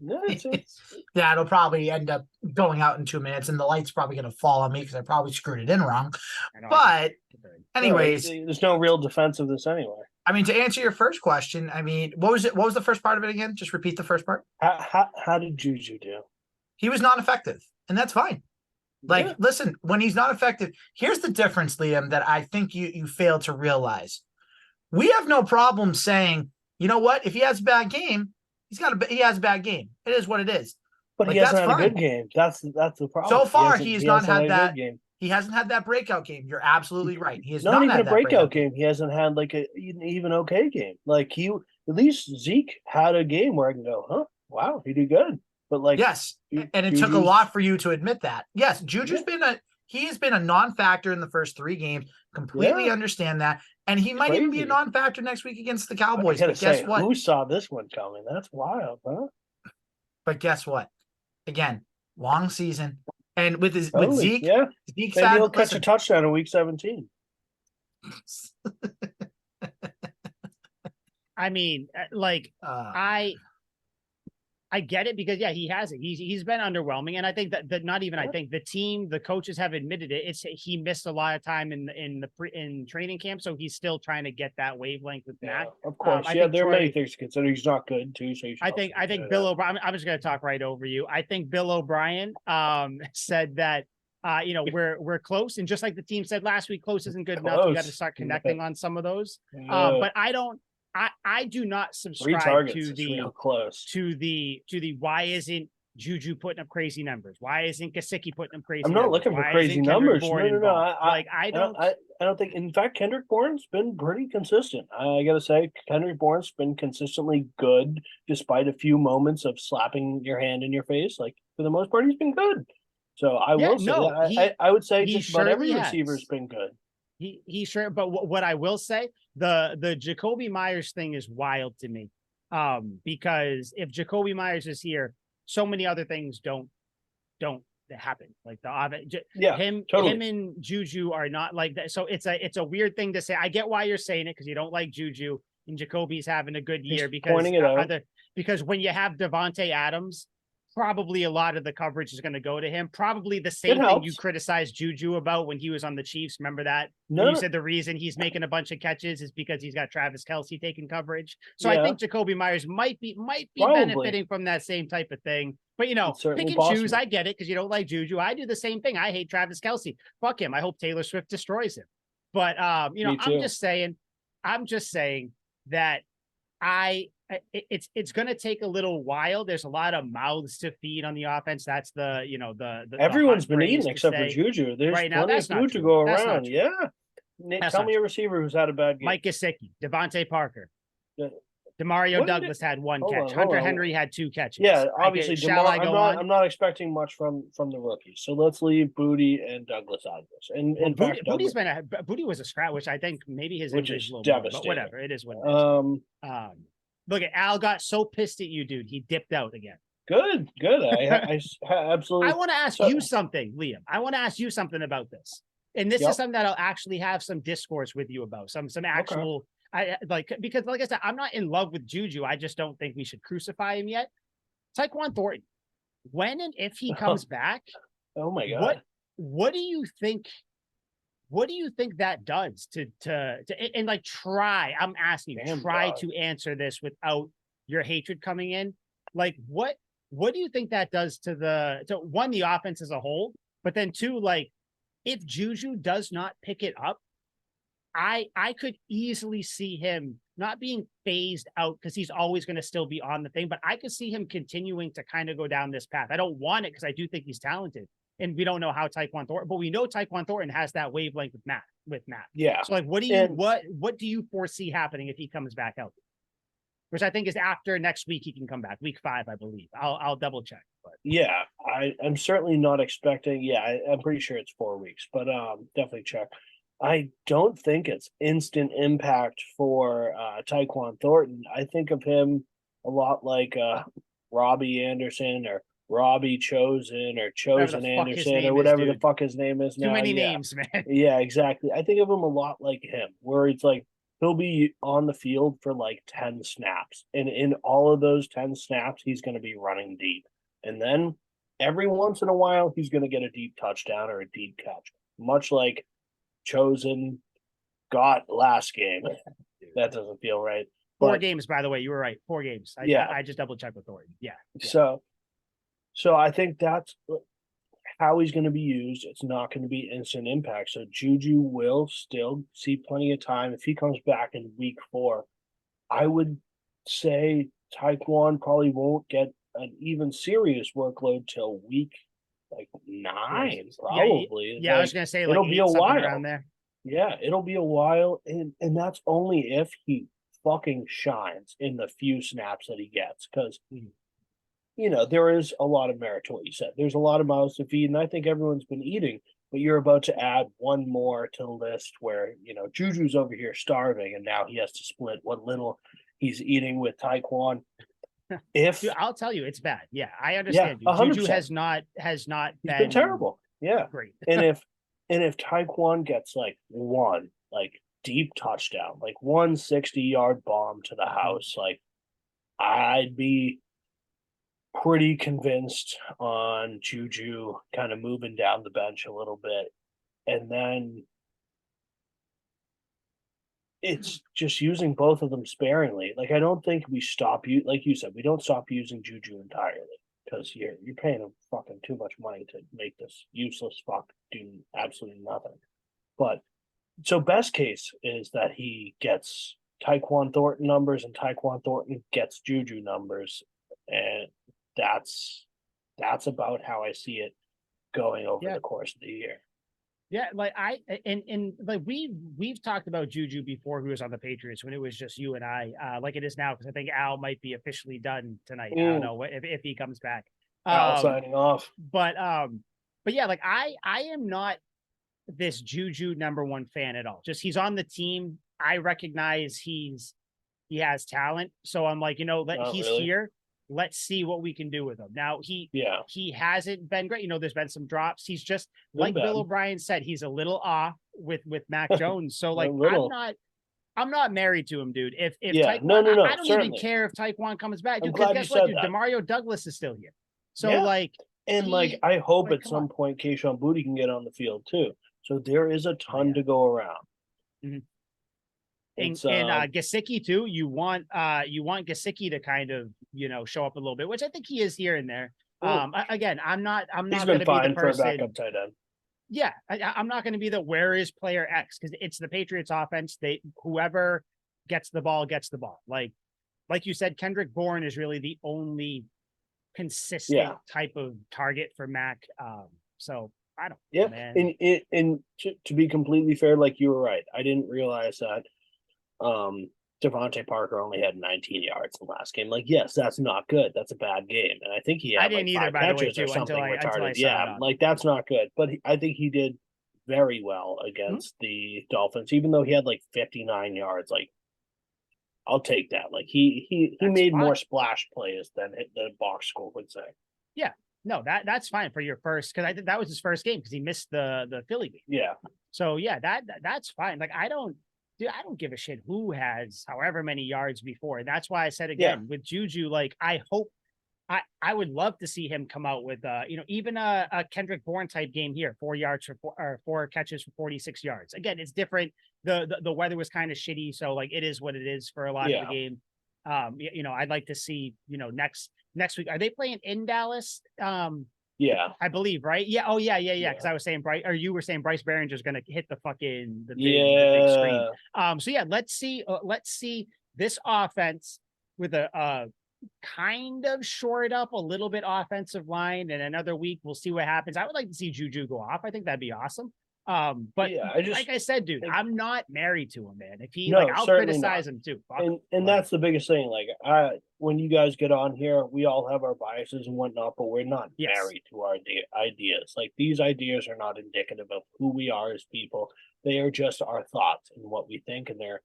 Yeah, it'll probably end up going out in 2 minutes, and the light's probably going to fall on me because I probably screwed it in wrong. But anyways, there's no real defense of this anyway. I mean, to answer your first question, I mean, what was it? What was the first part of it again? Just repeat the first part. How did JuJu do? He was non-effective, and that's fine. Like, listen, when he's not effective, here's the difference, Liam, that I think you failed to realize. We have no problem saying, you know what? If he has a bad game, he has a bad game. It is what it is. But he hasn't had a good game. That's the problem. So far, he has not had that game. He hasn't had that breakout game. You're absolutely right. He has not even had a breakout game. He hasn't had like an even okay game. Like at least Zeke had a game where I can go, huh? Wow, he did good. But like, yes, and it took a lot for you to admit that. Yes, JuJu's been a non-factor in the first 3 games. Completely understand that, and he might even be a non-factor next week against the Cowboys. But guess what? Who saw this one coming? That's wild, huh? But guess what? Again, long season, and with Zeke, Zeke's maybe he'll catch a touchdown in week 17. I mean, like I get it because he has it. He's been underwhelming, and I think that not even I think the team, the coaches have admitted it. He missed a lot of time in training camp, so he's still trying to get that waveLength with Mac. Of course, there are many things to consider. He's not good too. So I think Bill O'Brien. I'm just going to talk right over you. I think Bill O'Brien said that we're close, and just like the team said last week, close isn't good enough. You got to start connecting on some of those. But I don't. I do not subscribe to the why isn't JuJu putting up crazy numbers? Why isn't Gesicki putting up crazy numbers? I'm not looking for crazy numbers. No. I don't think. In fact, Kendrick Bourne's been pretty consistent. I got to say, Kendrick Bourne's been consistently good, despite a few moments of slapping your hand in your face. Like, for the most part, he's been good. So I will say that I would say just about every receiver's been good. He sure, but what I will say, the Jacoby Myers thing is wild to me. Because if Jacoby Myers is here, so many other things don't happen. Like him and JuJu are not like that. So it's a weird thing to say. I get why you're saying it because you don't like JuJu and Jacoby's having a good year because when you have Devontae Adams, probably a lot of the coverage is going to go to him. Probably the same thing you criticized JuJu about when he was on the Chiefs. Remember that? You said the reason he's making a bunch of catches is because he's got Travis Kelce taking coverage. So I think Jacoby Myers might be benefiting from that same type of thing. But, pick and choose. I get it because you don't like JuJu. I do the same thing. I hate Travis Kelce. Fuck him. I hope Taylor Swift destroys him. But, I'm just saying that it's going to take a little while. There's a lot of mouths to feed on the offense. That's the everyone's been eating except for JuJu. There's right now, plenty of food to go around. Yeah. Tell me a receiver who's had a bad game. Mike Gesicki, Devontae Parker. Demario Douglas had one catch. Hunter Henry had 2 catches. Yeah, obviously. I'm not expecting much from the rookies. So let's leave Booty and Douglas out of this. And Booty was a scrap, which I think maybe his injury is a little more, but whatever. It is what it is. Look at Al got so pissed at you, dude. He dipped out again. Good. I absolutely. I want to ask you something, Liam. I want to ask you something about this, and this is something that I'll actually have some discourse with you about. Some actual. Okay. Because like I said, I'm not in love with JuJu. I just don't think we should crucify him yet. Tyquan Thornton, when and if he comes back, oh my God, what do you think? What do you think that does to try? I'm asking you, to answer this without your hatred coming in. Like, what do you think that does to the offense as a whole? But then 2, like, if JuJu does not pick it up, I could easily see him not being phased out because he's always going to still be on the thing, but I could see him continuing to kind of go down this path. I don't want it because I do think he's talented. And we don't know how Tyquan Thornton, but we know Tyquan Thornton has that wavelength with Matt. Yeah. So like, what do you foresee happening if he comes back out? Which I think is after next week he can come back, week 5, I believe. I'll double check. But yeah, I'm certainly not expecting. Yeah, I'm pretty sure it's 4 weeks, but definitely check. I don't think it's instant impact for Tyquan Thornton. I think of him a lot like Robbie Anderson or Robbie Chosen or Chosen Anderson or whatever the fuck his name is now. Too many names, man. Yeah, exactly. I think of him a lot like him, where it's like he'll be on the field for like 10 snaps. And in all of those 10 snaps, he's going to be running deep. And then every once in a while, he's going to get a deep touchdown or a deep catch, much like Chosen got last game. That doesn't feel right. 4 games, by the way. You were right. 4 games. I just double checked with Thornton. Yeah. So I think that's how he's going to be used. It's not going to be instant impact. So JuJu will still see plenty of time. If he comes back in week 4, I would say Tyquan probably won't get an even serious workload till week 9, probably. Yeah, I was gonna say it'll be a while around there. Yeah, it'll be a while, and that's only if he fucking shines in the few snaps that he gets, because there is a lot of merit to what you said. There's a lot of mouths to feed, and I think everyone's been eating, but you're about to add one more to the list where JuJu's over here starving, and now he has to split what little he's eating with Tyquan. Dude, I'll tell you, it's bad. Yeah, I understand. Yeah, JuJu has not been terrible. Yeah, great. and if Tyquan gets one deep touchdown, 160-yard bomb to the house, I'd be pretty convinced on JuJu kind of moving down the bench a little bit, and then it's just using both of them sparingly. I don't think we stop like you said, we don't stop using JuJu entirely, because you're paying him fucking too much money to make this useless fuck do absolutely nothing. But so best case is that he gets Tyquan Thornton numbers and Tyquan Thornton gets JuJu numbers, and that's about how I see it going over the course of the year. Yeah, we've talked about JuJu before, who was on the Patriots, when it was just you and I, like it is now, because I think Al might be officially done tonight. I don't know if he comes back. Al signing off. But but yeah, like I am not this JuJu #1 fan at all. Just he's on the team. I recognize he has talent. So I'm like, he's here. Let's see what we can do with him. Now he hasn't been great. There's been some drops. He's just like Bill O'Brien said, he's a little off with Mac Jones. So like I'm not married to him, dude. If Taekwon, no, I don't even care if Taekwon comes back, dude. Because guess what, dude? Demario Douglas is still here. So I hope at some point Kayshon Boutte can get on the field too. So there is a ton to go around. Mm-hmm. And Gesicki too. You want Gesicki to kind of show up a little bit, which I think he is here and there. Again, I'm not going to be the person for a backup tight end. Yeah, I'm not going to be the where is player X, because it's the Patriots offense. Whoever gets the ball gets the ball. Like you said, Kendrick Bourne is really the only consistent type of target for Mac. So I don't know, man. And to be completely fair, like you were right. I didn't realize that Devontae Parker only had 19 yards in the last game. Like, yes, that's not good. That's a bad game. And I think he had I didn't either, by the way, too, or something retarded. Like that's not good. But I think he did very well against the Dolphins, even though he had like 59 yards. Like, I'll take that. Like he made more splash plays than the box score would say. Yeah. No, that's fine for your first, because I think that was his first game because he missed the Philly game. Yeah. So yeah, that's fine. Like I don't give a shit who has however many yards before. And that's why I said again with JuJu, like I hope I would love to see him come out with even a Kendrick Bourne type game here, 4 yards or 4 catches for 46 yards. Again, it's different. The weather was kind of shitty, so like it is what it is for a lot of the game. I'd like to see next week. Are they playing in Dallas? Yeah, I believe, right? Yeah. Oh, yeah. Because I was saying you were saying Bryce Behringer's going to hit the big screen. So yeah, let's see this offense with a kind of shored up a little bit offensive line, and another week we'll see what happens. I would like to see JuJu go off. I think that'd be awesome. But like I said, dude, I'm not married to him, man. If he I'll criticize him too. And that's the biggest thing. Like when you guys get on here, we all have our biases and whatnot, but we're not married to our ideas. Like these ideas are not indicative of who we are as people. They are just our thoughts and what we think, and they're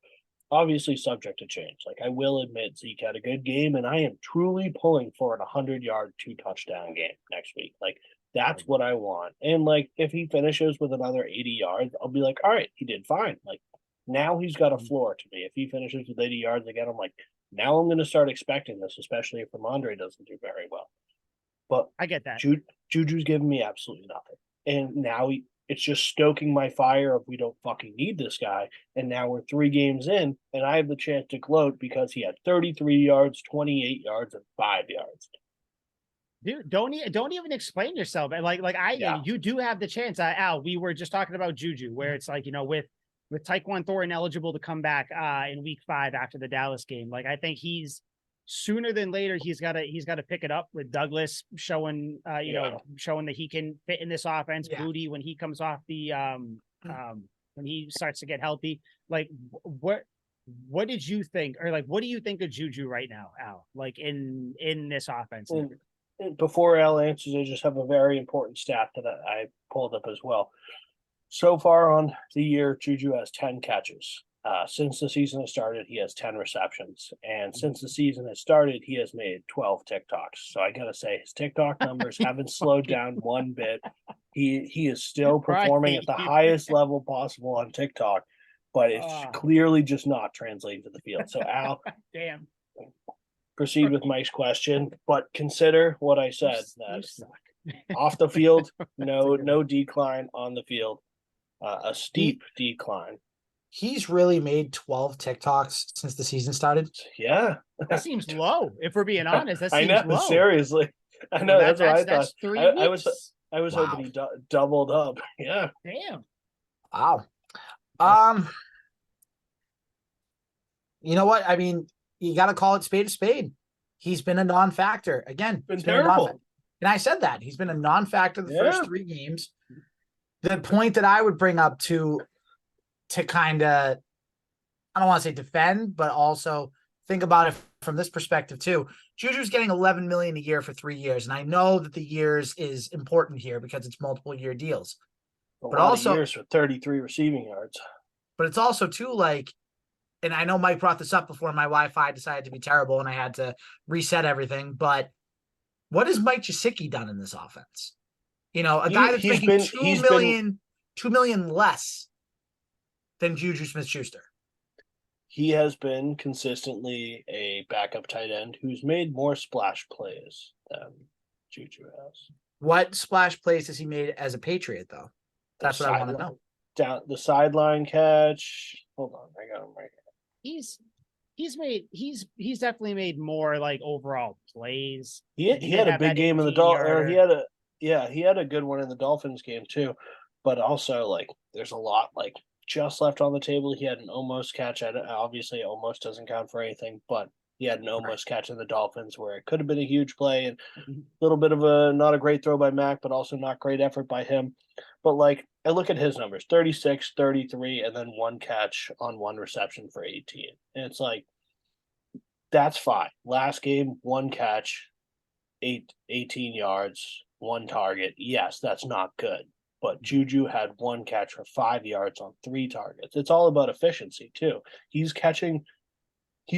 obviously subject to change. Like I will admit Zeke had a good game, and I am truly pulling for a 100-yard 2-touchdown game next week. Like that's what I want. And like if he finishes with another 80 yards, I'll be like, all right, he did fine. Like now he's got a floor to me. If he finishes with 80 yards again, I'm like, now I'm going to start expecting this, especially if Rhamondre doesn't do very well. But I get that. JuJu's giving me absolutely nothing. And now it's just stoking my fire of we don't fucking need this guy. And now we're 3 games in, and I have the chance to gloat because he had 33 yards, 28 yards, and 5 yards. Dude, don't even explain yourself. You do have the chance. Al, we were just talking about JuJu, where it's like, with Tyquan Thornton eligible to come back in week 5 after the Dallas game. Like I think he's sooner than later he's got to pick it up with Douglas showing showing that he can fit in this offense. Boutte when he comes off the when he starts to get healthy. Like what did you think, or like what do you think of JuJu right now, Al? Like in this offense? Before Al answers, I just have a very important stat that I pulled up as well. So far on the year, JuJu has 10 catches. Since the season has started, he has 10 receptions. And since the season has started, he has made 12 TikToks. So I got to say, his TikTok numbers haven't slowed down one bit. He is still performing at the highest level possible on TikTok, but it's clearly just not translating to the field. So Al, damn. Proceed with Mike's question, but consider what I said. That off the field, no decline. On the field, a steep decline. He's really made 12 TikToks since the season started. Yeah, that seems low. If we're being honest, that seems I know. Low. Seriously, I know. That's what I thought. 3 weeks. I was hoping he doubled up. Yeah. Damn. Wow. You know what? I mean, you got to call it spade a spade. He's been a non-factor again. Been terrible. And I said that he's been a non-factor the first 3 games. The point that I would bring up to kind of, I don't want to say defend, but also think about it from this perspective too. Juju's getting $11 million a year for 3 years, and I know that the years is important here because it's multiple year deals. But also years for 33 receiving yards. But it's also too like, and I know Mike brought this up before my Wi-Fi decided to be terrible and I had to reset everything. But what has Mike Gesicki done in this offense? You know, a guy that's making $2 million less than JuJu Smith-Schuster. He has been consistently a backup tight end who's made more splash plays than JuJu has. What splash plays has he made as a Patriot, though? That's what I want to know. Down the sideline catch. Hold on, I got him right here. He's definitely made more like overall plays. He had a big game in the Dolphins. He had a good one in the Dolphins game too. But also, like, there's a lot like just left on the table. He had an almost catch at it. Obviously, almost doesn't count for anything, but he had an almost catch in the Dolphins where it could have been a huge play and a little bit of not a great throw by Mac, but also not great effort by him. But like, I look at his numbers, 36, 33, and then one catch on one reception for 18. And it's like, that's fine. Last game, one catch, 18 yards, one target. Yes, that's not good. But JuJu had one catch for 5 yards on 3 targets. It's all about efficiency, too. He's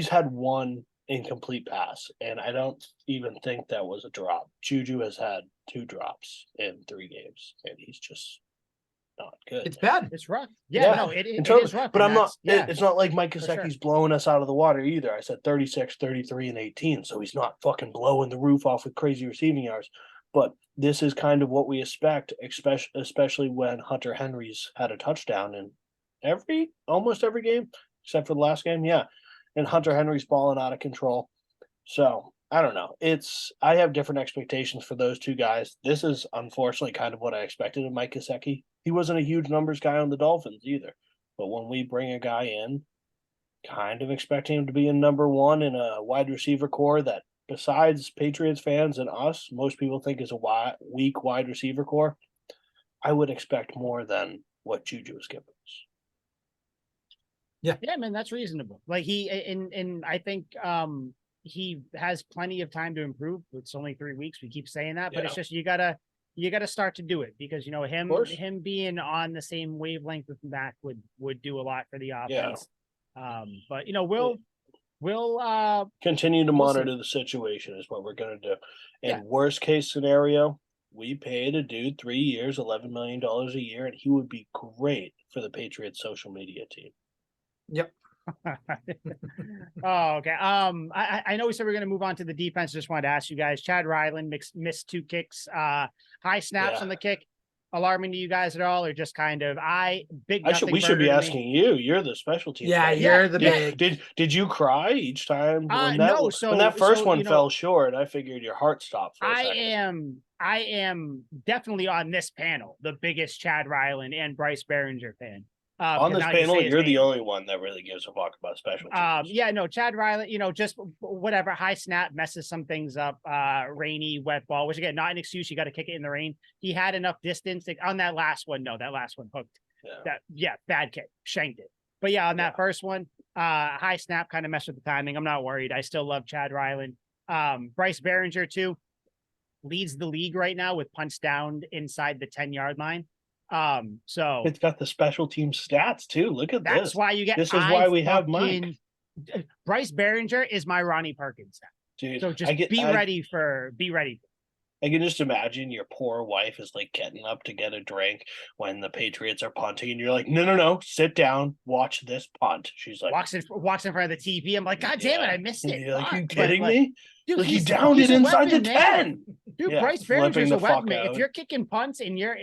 had one incomplete pass, and I don't even think that was a drop. JuJu has had 2 drops in 3 games, and he's just not good. It's bad. It's rough. Yeah. No, it is rough. But it's not like Mike Gesicki's blowing us out of the water either. I said 36, 33, and 18, so he's not fucking blowing the roof off with crazy receiving yards. But this is kind of what we expect, especially when Hunter Henry's had a touchdown in almost every game, except for the last game. Yeah. And Hunter Henry's balling out of control. So I don't know. I have different expectations for those two guys. This is unfortunately kind of what I expected of Mike Gesicki. He wasn't a huge numbers guy on the Dolphins either. But when we bring a guy in, kind of expecting him to be a number one in a wide receiver core that, besides Patriots fans and us, most people think is a weak wide receiver core, I would expect more than what JuJu was giving us. Yeah, man, that's reasonable. Like and I think he has plenty of time to improve. It's only 3 weeks. We keep saying that, but it's just you gotta start to do it because him being on the same wavelength with Mac would do a lot for the offense. Yeah. But we'll continue to monitor the situation is what we're gonna do. And worst case scenario, we paid a dude 3 years, $11 million a year, and he would be great for the Patriots social media team. Yep. Oh, okay. I know we said we are going to move on to the defense. Just wanted to ask you guys. Chad Ryland missed 2 kicks. High snaps on the kick. Alarming to you guys at all, or just kind of we should be asking you. You're the special team. Yeah, you're the big. Did you cry each time when that first one fell short? I figured your heart stopped for a second. I am definitely on this panel the biggest Chad Ryland and Bryce Behringer fan. On this panel, you're the only one that really gives a fuck about special teams. Chad Ryland, just whatever, high snap messes some things up, rainy, wet ball, which again, not an excuse. You got to kick it in the rain. He had enough distance on that last one. No, that last one hooked. Bad kick, shanked it. But on that first one, high snap kind of messed with the timing. I'm not worried. I still love Chad Ryland. Bryce Behringer too leads the league right now with punts down inside the 10-yard line. So it's got the special team stats too. Look at this. That's why you get. This is why we have Mike. Bryce Behringer is my Ronnie Perkins. Dude, so just be ready. I can just imagine your poor wife is like getting up to get a drink when the Patriots are punting, and you're like, no, sit down, watch this punt. She's like, walks in front of the TV. I'm like, God damn it, I missed it. You're like, you kidding me? Dude, like, he downed it inside the 10. Dude, Bryce Behringer's a weapon. If you're kicking punts and you're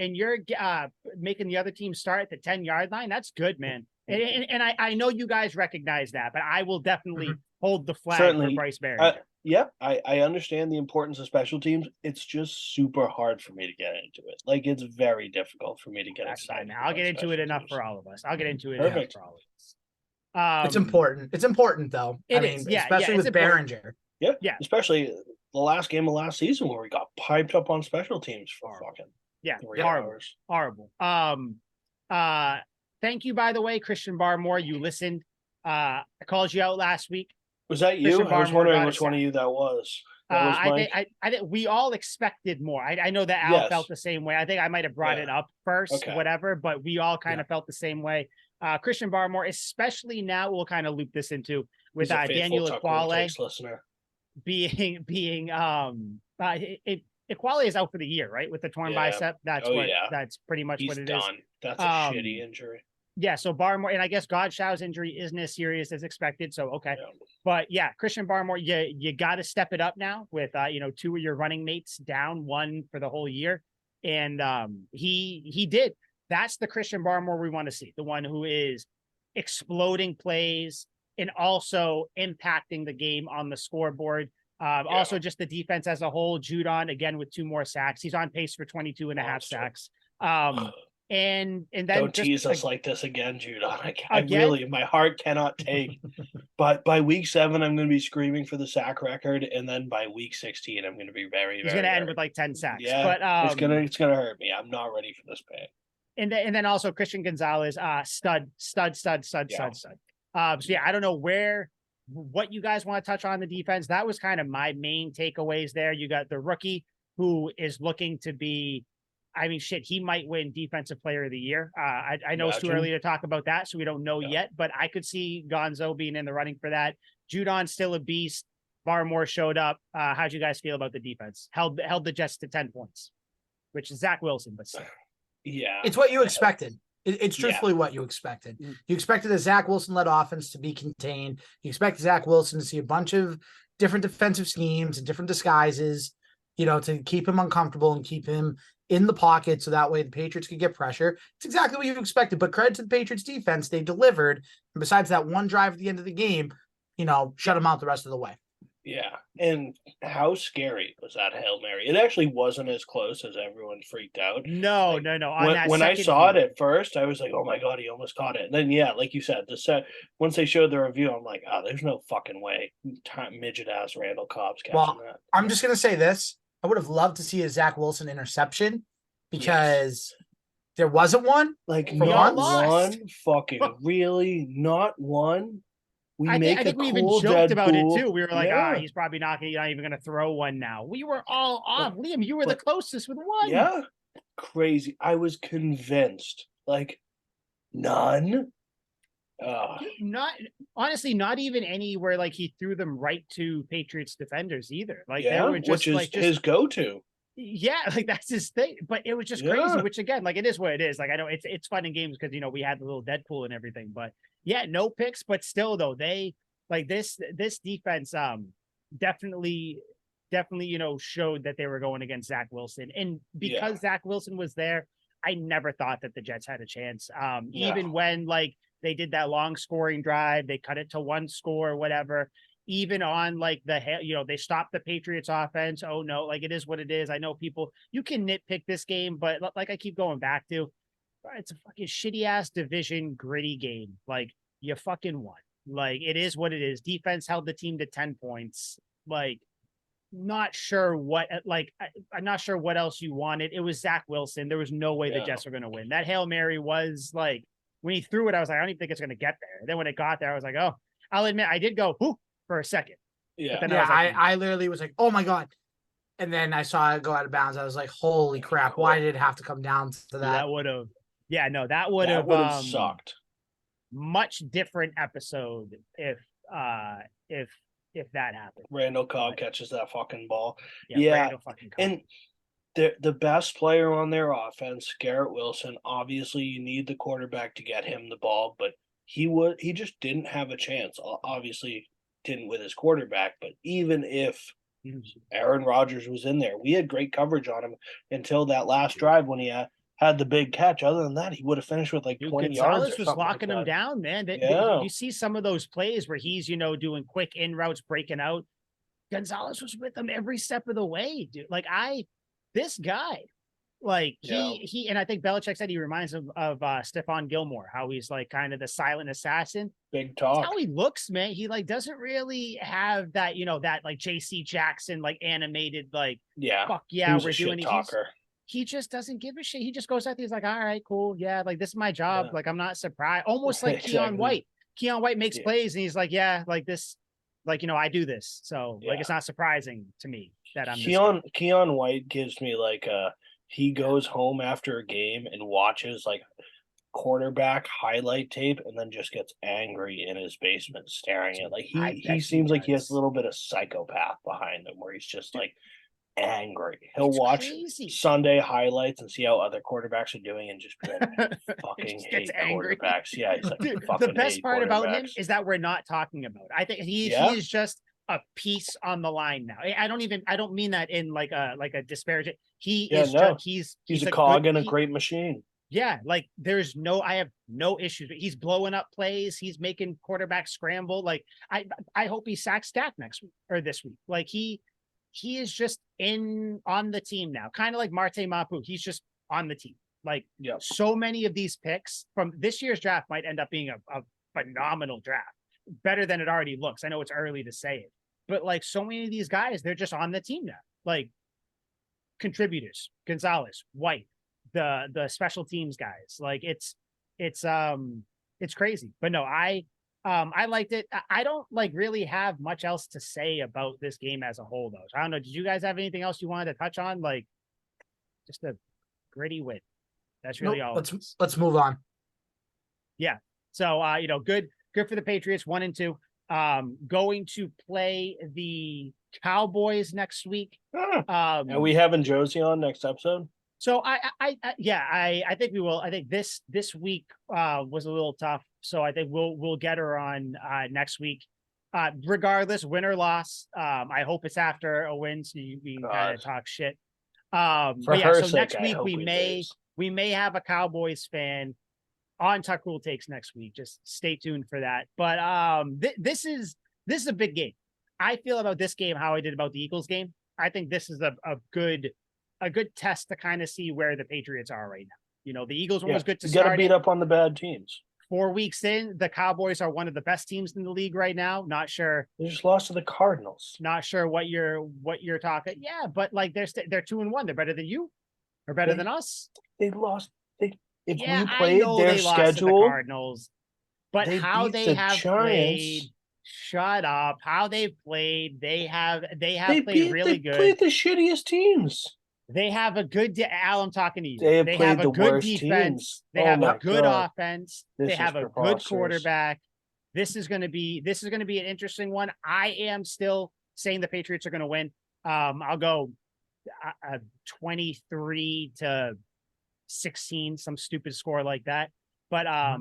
making the other team start at the 10-yard line, that's good, man. And I know you guys recognize that, but I will definitely hold the flag for Bryce Behringer. I understand the importance of special teams. It's just super hard for me to get into it. Like, it's very difficult for me to get excited. I'll get into it enough for all of us. It's important. It's important, though. Especially with Behringer. Yeah, especially the last game of last season where we got piped up on special teams for fucking 3 hours. Horrible. Thank you, by the way, Christian Barmore. You listened. I called you out last week, Was that you? Christian I was Barmore wondering got a which one of sack. you that was. That was I Mike? think I think we all expected more. I know that Al Yes. felt the same way. I think I might have brought it up first, whatever, but we all kind of felt the same way. Christian Barmore, especially now, we'll kind of loop this into with Daniel Equale being Equale is out for the year, right? With the torn bicep. That's that's pretty much what it is. That's a shitty injury. Yeah, so Barmore, and I guess Godshaw's injury isn't as serious as expected. So okay. Yeah. But yeah, Christian Barmore, you gotta step it up now with two of your running mates down, one for the whole year. And he did. That's the Christian Barmore we want to see, the one who is exploding plays and also impacting the game on the scoreboard. Also just the defense as a whole. Judon again with 2 more sacks. He's on pace for 22 and a half sacks. And then don't tease us like this again, Judon. I really, my heart cannot take. But by week 7, I'm going to be screaming for the sack record, and then by week 16, I'm going to be very. He's going to end with like 10 sacks. Yeah, but it's gonna hurt me. I'm not ready for this pain. And then also Christian Gonzalez, stud. So yeah, I don't know what you guys want to touch on the defense. That was kind of my main takeaways there. You got the rookie who is looking to be. I mean, shit, he might win Defensive Player of the Year. I know it's too early to talk about that, so we don't know yet, but I could see Gonzo being in the running for that. Judon's still a beast. Barmore showed up. How'd you guys feel about the defense? Held the Jets to 10 points, which is Zach Wilson, but still. Yeah. It's what you expected. It's truthfully what you expected. You expected a Zach Wilson-led offense to be contained. You expected Zach Wilson to see a bunch of different defensive schemes and different disguises, to keep him uncomfortable and keep him in the pocket so that way the Patriots could get pressure. It's exactly what you expected, but credit to the Patriots defense. They delivered. And besides that one drive at the end of the game, shut them out the rest of the way. Yeah. And how scary was that Hail Mary? It actually wasn't as close as everyone freaked out. No. When I saw it at first, I was like, oh my God, he almost caught it. And then, like you said, once they showed the review, I'm like, oh, there's no fucking way. Midget ass Randall Cobb's catching that. I'm just going to say this. I would have loved to see a Zach Wilson interception because there wasn't one. Like, not one fucking really, not one. I think we even joked about it too. We were like, he's probably not even going to throw one now. We were all off. Liam, you were the closest with one. Yeah. Crazy. I was convinced. Like, none. Not even anywhere like he threw them right to Patriots defenders either. Like they were just which is his go-to. Yeah, like that's his thing. But it was just crazy, which again, like it is what it is. Like I know it's fun in games because we had the little Deadpool and everything, but yeah, no picks, but still though, they like this defense definitely showed that they were going against Zach Wilson. And because Zach Wilson was there, I never thought that the Jets had a chance. Even when like they did that long scoring drive, they cut it to 1 score, whatever. Even on like they stopped the Patriots offense. Oh no, like it is what it is. I know you can nitpick this game, but like I keep going back to, it's a fucking shitty ass division gritty game. Like you fucking won. Like it is what it is. Defense held the team to 10 points. Like not sure what, like I'm not sure what else you wanted. It was Zach Wilson. There was no way the Jets were going to win. That Hail Mary was like, when he threw it, I was like, I don't even think it's going to get there. And then when it got there, I was like, oh, I'll admit I did go whoo for a second. Yeah. I literally was like, oh my God. And then I saw it go out of bounds. I was like, holy crap. Why did it have to come down to that? That would have sucked. Much different episode if that happened. Randall Cobb catches that fucking ball. Fucking and the best player on their offense, Garrett Wilson. Obviously, you need the quarterback to get him the ball, but he just didn't have a chance. Obviously, didn't with his quarterback. But even if Aaron Rodgers was in there, we had great coverage on him until that last drive when he had the big catch. Other than that, he would have finished with like 20 yards. Gonzalez was locking him down, man. You see some of those plays where he's doing quick in routes, breaking out. Gonzalez was with him every step of the way, dude. Like this guy, like he and I think Belichick said he reminds him of Stephon Gilmore, how he's like kind of the silent assassin. Big talk. That's how he looks, man. He like doesn't really have that, that like JC Jackson, like animated, like fuck yeah, we're doing it. He just doesn't give a shit. He just goes out there. He's like, all right, cool. Yeah. Like this is my job. Like, I'm not surprised. Almost like Keon White. Keon White makes plays and he's like, yeah, like this Like, I do this. So like, it's not surprising to me that I'm Keon White gives me like he goes home after a game and watches like quarterback highlight tape and then just gets angry in his basement staring at like he seems like he has a little bit of psychopath behind him where he's just like angry. He'll watch Sunday highlights and see how other quarterbacks are doing and just be like, fucking hate quarterbacks. Yeah, he's like, dude, the best part about him is that we're not talking about it. I think he is just a piece on the line now. I don't mean that in like a disparaging. He's a cog in a great machine. Yeah, like I have no issues. He's blowing up plays. He's making quarterbacks scramble. Like I hope he sacks Dak next week or this week. Like he is just on the team now, kind of like Marte Mapu. He's just on the team. Like so many of these picks from this year's draft might end up being a phenomenal draft, better than it already looks. I know it's early to say it, but like so many of these guys, they're just on the team now. Like contributors, Gonzalez, White, the special teams guys. Like it's crazy. But no, I liked it. I don't like really have much else to say about this game as a whole though. I don't know. Did you guys have anything else you wanted to touch on? Like just a gritty win. That's really all. Let's move on. Yeah. So good for the Patriots, 1-2. Going to play the Cowboys next week. Are we having Josie on next episode? So I think we will. I think this week was a little tough, so I think we'll get her on next week. Regardless, win or loss, I hope it's after a win, so we can kind of talk shit. So next week we may have a Cowboys fan on Tuck Rule Takes next week. Just stay tuned for that. But this is a big game. I feel about this game how I did about the Eagles game. I think this is a good test to kind of see where the Patriots are right now. The Eagles one was good to start. You got to beat up on the bad teams. 4 weeks in, the Cowboys are one of the best teams in the league right now. Not sure. They just lost to the Cardinals. Not sure what you're talking. Yeah, but like they're 2-1. They're better than you. Or better than us. They lost. If we played their schedule, the Cardinals, but how they have played. Shut up. How they've played. They have played really good. They played the shittiest teams. They have a good Al, I'm talking to you. They have a good defense. They have a good offense. They have a good quarterback. This is going to be an interesting one. I am still saying the Patriots are going to win. I'll go 23-16, some stupid score like that. But I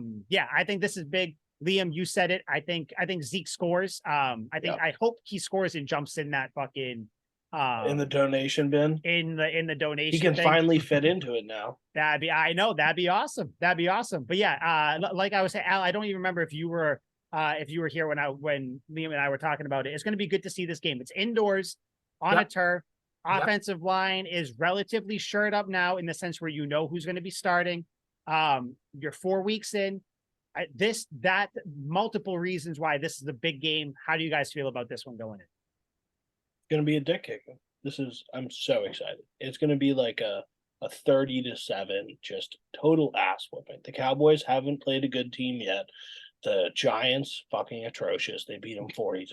think this is big. Liam, you said it. I think Zeke scores. I hope he scores and jumps in that fucking in the donation bin. In the donation, he can finally fit into it now. That'd be awesome. But yeah, like I was saying, Al, I don't even remember if you were here when Liam and I were talking about it. It's going to be good to see this game. It's indoors on a turf. Offensive line is relatively shored up now in the sense where who's going to be starting. You're 4 weeks in. Multiple reasons why this is a big game. How do you guys feel about this one going in? It's going to be a dick kicker. I'm so excited. It's going to be like a 30-7, just total ass whooping. The Cowboys haven't played a good team yet. The Giants fucking atrocious. They beat them 40-0.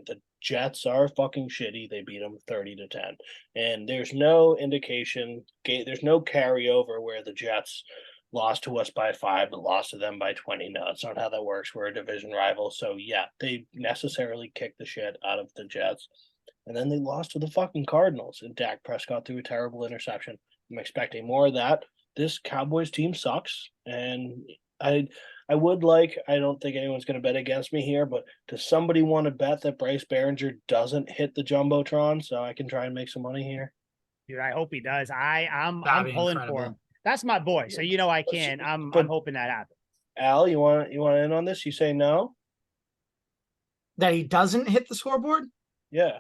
The Jets are fucking shitty. They beat them 30-10. And there's no indication. There's no carryover where the Jets lost to us by 5, but lost to them by 20. No, that's not how that works. We're a division rival. So yeah, they necessarily kicked the shit out of the Jets. And then they lost to the fucking Cardinals. And Dak Prescott threw a terrible interception. I'm expecting more of that. This Cowboys team sucks. And I don't think anyone's going to bet against me here, but does somebody want to bet that Bryce Behringer doesn't hit the Jumbotron so I can try and make some money here? Dude, I hope he does. I'm pulling for him. That's my boy. So I can. I'm hoping that happens. Al, you want in on this? You say no? That he doesn't hit the scoreboard? Yeah.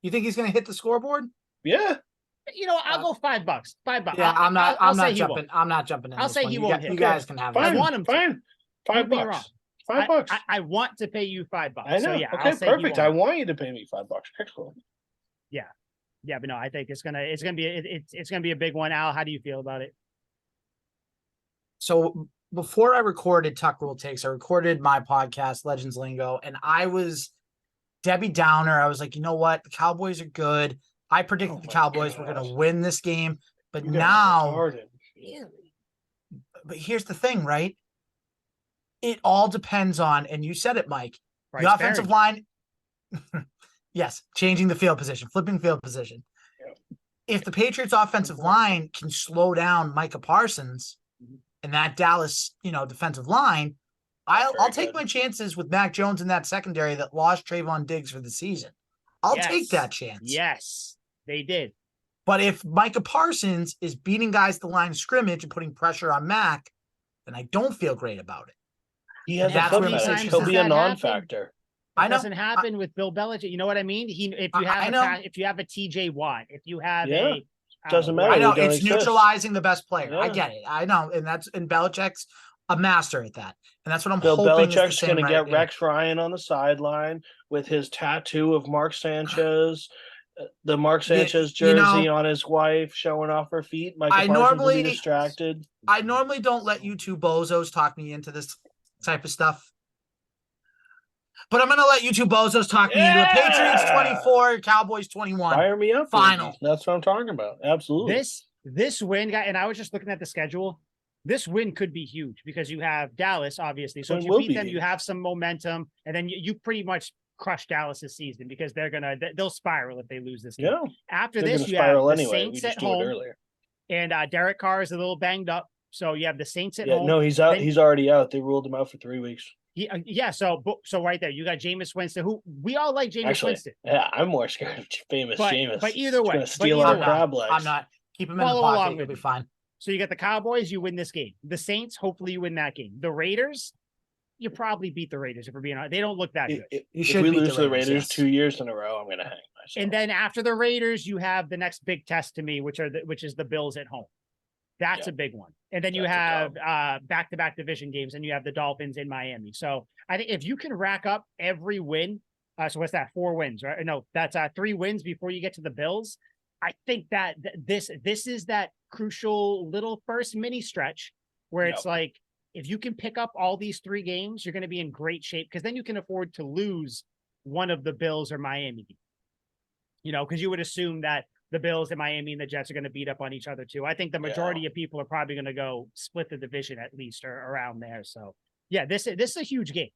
You think he's going to hit the scoreboard? Yeah. I'll go $5. $5. Yeah, I'm not jumping. I'm not jumping in. I'll say he won't hit. You guys can have it. I want him. Fine. $5. $5. I want to pay you $5. I know. So yeah, okay, perfect. I want you to pay me $5. Excellent. Yeah. Yeah, but no, I think it's gonna be a big one. Al, how do you feel about it? So before I recorded Tuck Rule Takes, I recorded my podcast, Legends Lingo, and I was Debbie Downer. I was like, you know what? The Cowboys are good. I predicted the Cowboys were going to win this game, but now, but here's the thing, right? It all depends on, and you said it, Mike, the offensive line. Yes, changing the field position, flipping field position. Yep. If the Patriots offensive line can slow down Micah Parsons and that Dallas, defensive line, I'll take my chances with Mac Jones in that secondary that lost Trayvon Diggs for the season. I'll take that chance. Yes, they did. But if Micah Parsons is beating guys at the line of scrimmage and putting pressure on Mac, then I don't feel great about it. He has a foot fetish. He'll be a non-factor. It doesn't happen with Bill Belichick. You know what I mean? If you have a TJ Watt, if you have doesn't matter. I know it's neutralizing the best player. Yeah. I get it. I know, and Belichick's a master at that, and that's what I'm hoping. Bill Belichick's going to get Rex Ryan on the sideline with his tattoo of Mark Sanchez, the Mark Sanchez jersey on his wife, showing off her feet. Micah Parsons will be distracted. I normally don't let you two bozos talk me into this type of stuff. But I'm going to let you two bozos talk me into it. Patriots 24, Cowboys 21. Fire me up. Final. That's what I'm talking about. Absolutely. This win, guy, and I was just looking at the schedule. This win could be huge because you have Dallas, obviously. So if you beat them, you have some momentum, and then you pretty much crush Dallas's season because they'll spiral if they lose this game. Yeah. After this, you have the Saints at home, and Derek Carr is a little banged up. So you have the Saints at home. No, he's out. He's already out. They ruled him out for 3 weeks. So right there, you got Jameis Winston, who we all like. Winston. Yeah, I'm more scared of famous Jameis. But either way, he's steal our crab legs. I'm not. Keep him in the pocket. It'll be fine. So you got the Cowboys, you win this game. The Saints, hopefully you win that game. The Raiders, you probably beat the Raiders if we're being honest. They don't look that good. If we lose to the Raiders 2 years in a row, I'm going to hang myself. And then after the Raiders, you have the next big test to me, which is the Bills at home. That's a big one. And then you have back-to-back division games, and you have the Dolphins in Miami. So I think if you can rack up every win, so what's that? 4 wins, right? No, that's 3 wins before you get to the Bills. I think that this is that crucial little first mini stretch where it's like, if you can pick up all these 3 games, you're going to be in great shape because then you can afford to lose one of the Bills or Miami. Because you would assume that the Bills and Miami and the Jets are going to beat up on each other too. I think the majority of people are probably going to go split the division at least or around there. So this is a huge game.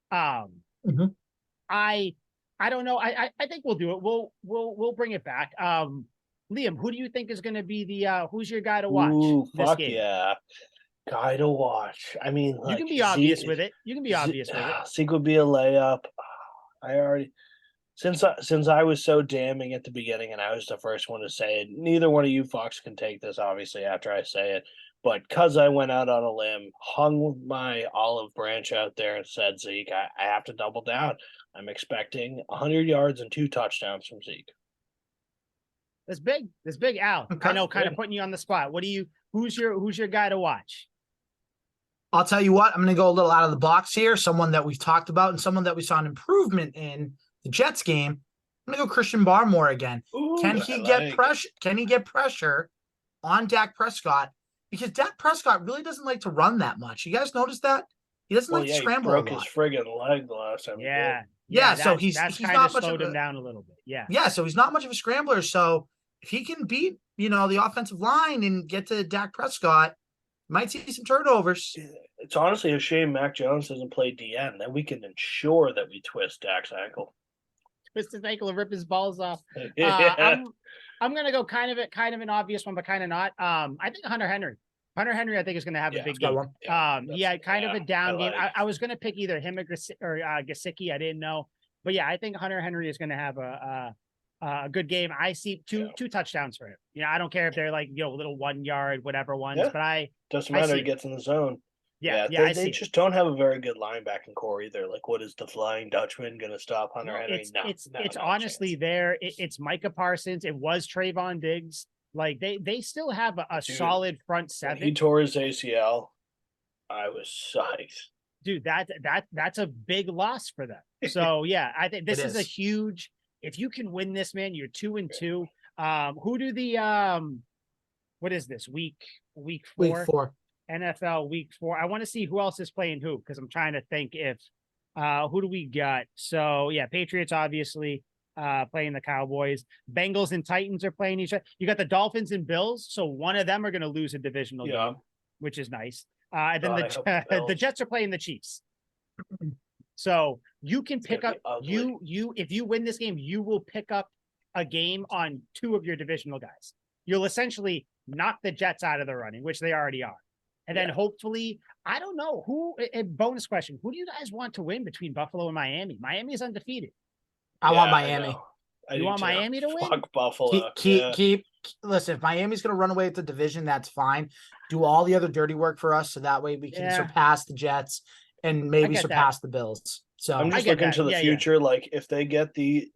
I don't know. I think we'll do it. We'll bring it back. Liam, who do you think is going to be the who's your guy to watch? Ooh, fuck yeah. Guy to watch. I mean, you can be obvious with it. Zeke would be a layup. Since I was so damning at the beginning and I was the first one to say it, neither one of you fucks can take this, obviously, after I say it. But because I went out on a limb, hung my olive branch out there and said, Zeke, I have to double down. I'm expecting 100 yards and 2 touchdowns from Zeke. That's big. That's big, Al. Okay. I know, kind of putting you on the spot. Who's your guy to watch? I'll tell you what, I'm going to go a little out of the box here. Someone that we've talked about and someone that we saw an improvement in the Jets game. I'm going to go Christian Barmore again. Ooh, Can he get pressure? Can he get pressure on Dak Prescott? Because Dak Prescott really doesn't like to run that much. You guys notice that? He doesn't like to scramble a lot. He broke his friggin' leg the last time. Yeah, so he's not much slowed him down a little bit. Yeah, so he's not much of a scrambler. So if he can beat, the offensive line and get to Dak Prescott, might see some turnovers. It's honestly a shame Mac Jones doesn't play DN. Then we can ensure that we twist Dak's ankle. Twist his ankle and rip his balls off. I'm gonna go kind of an obvious one, but kind of not. I think Hunter Henry. Hunter Henry, I think, is going to have a big game. He had kind of a down game. I was going to pick either him or Gesicki. I didn't know, but I think Hunter Henry is going to have a good game. I see two touchdowns for him. I don't care if they're like little 1 yard whatever ones, but doesn't matter. He gets in the zone. They just don't have a very good linebacking core either. Like, what is the Flying Dutchman going to stop Hunter Henry? It's honestly there. It's Micah Parsons. It was Trayvon Diggs. Like they still have a solid front 7. He tore his ACL. I was psyched. Dude, that's a big loss for them. So I think this is a huge. If you can win this, man, you're 2-2. Who do the what is this week 4? Week 4. NFL week 4. I want to see who else is playing who because I'm trying to think if Who do we got? So yeah, Patriots obviously playing the Cowboys. Bengals and Titans are playing each other. You got the Dolphins and Bills, so one of them are going to lose a divisional game, which is nice. And then the Jets are playing the Chiefs. So you can pick up if you win this game, you will pick up a game on two of your divisional guys. You'll essentially knock the Jets out of the running, which they already are. And then hopefully, I don't know who. A bonus question: who do you guys want to win between Buffalo and Miami? Miami is undefeated. I want Miami. You want Miami to win? Fuck Buffalo. Listen, if Miami's going to run away with the division, that's fine. Do all the other dirty work for us, so that way we can surpass the Jets and maybe surpass the Bills. So I'm just looking to the future. Like if they get the,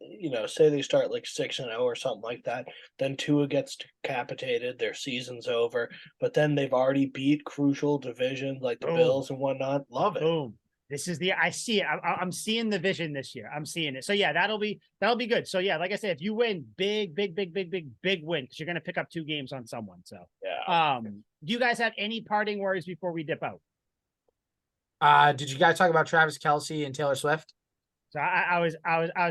say they start like 6-0 or something like that, then Tua gets decapitated, their season's over. But then they've already beat crucial divisions like the Bills and whatnot. Love it. Boom. This is I see it. I'm seeing the vision this year. I'm seeing it. So yeah, that'll be good. So yeah, like I said, if you win, big win, because you're gonna pick up 2 games on someone. So do you guys have any parting words before we dip out? Did you guys talk about Travis Kelce and Taylor Swift? So I was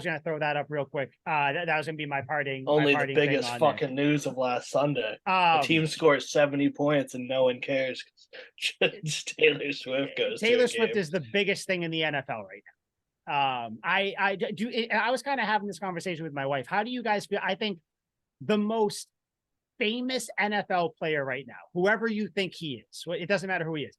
gonna throw that up real quick. That was gonna be my parting. Only my parting the biggest fucking news of last Sunday. The team scores 70 points and no one cares because Taylor Swift goes. Taylor Swift is the biggest thing in the NFL right now. I was kind of having this conversation with my wife. How do you guys feel? I think the most famous NFL player right now, whoever you think he is, it doesn't matter who he is.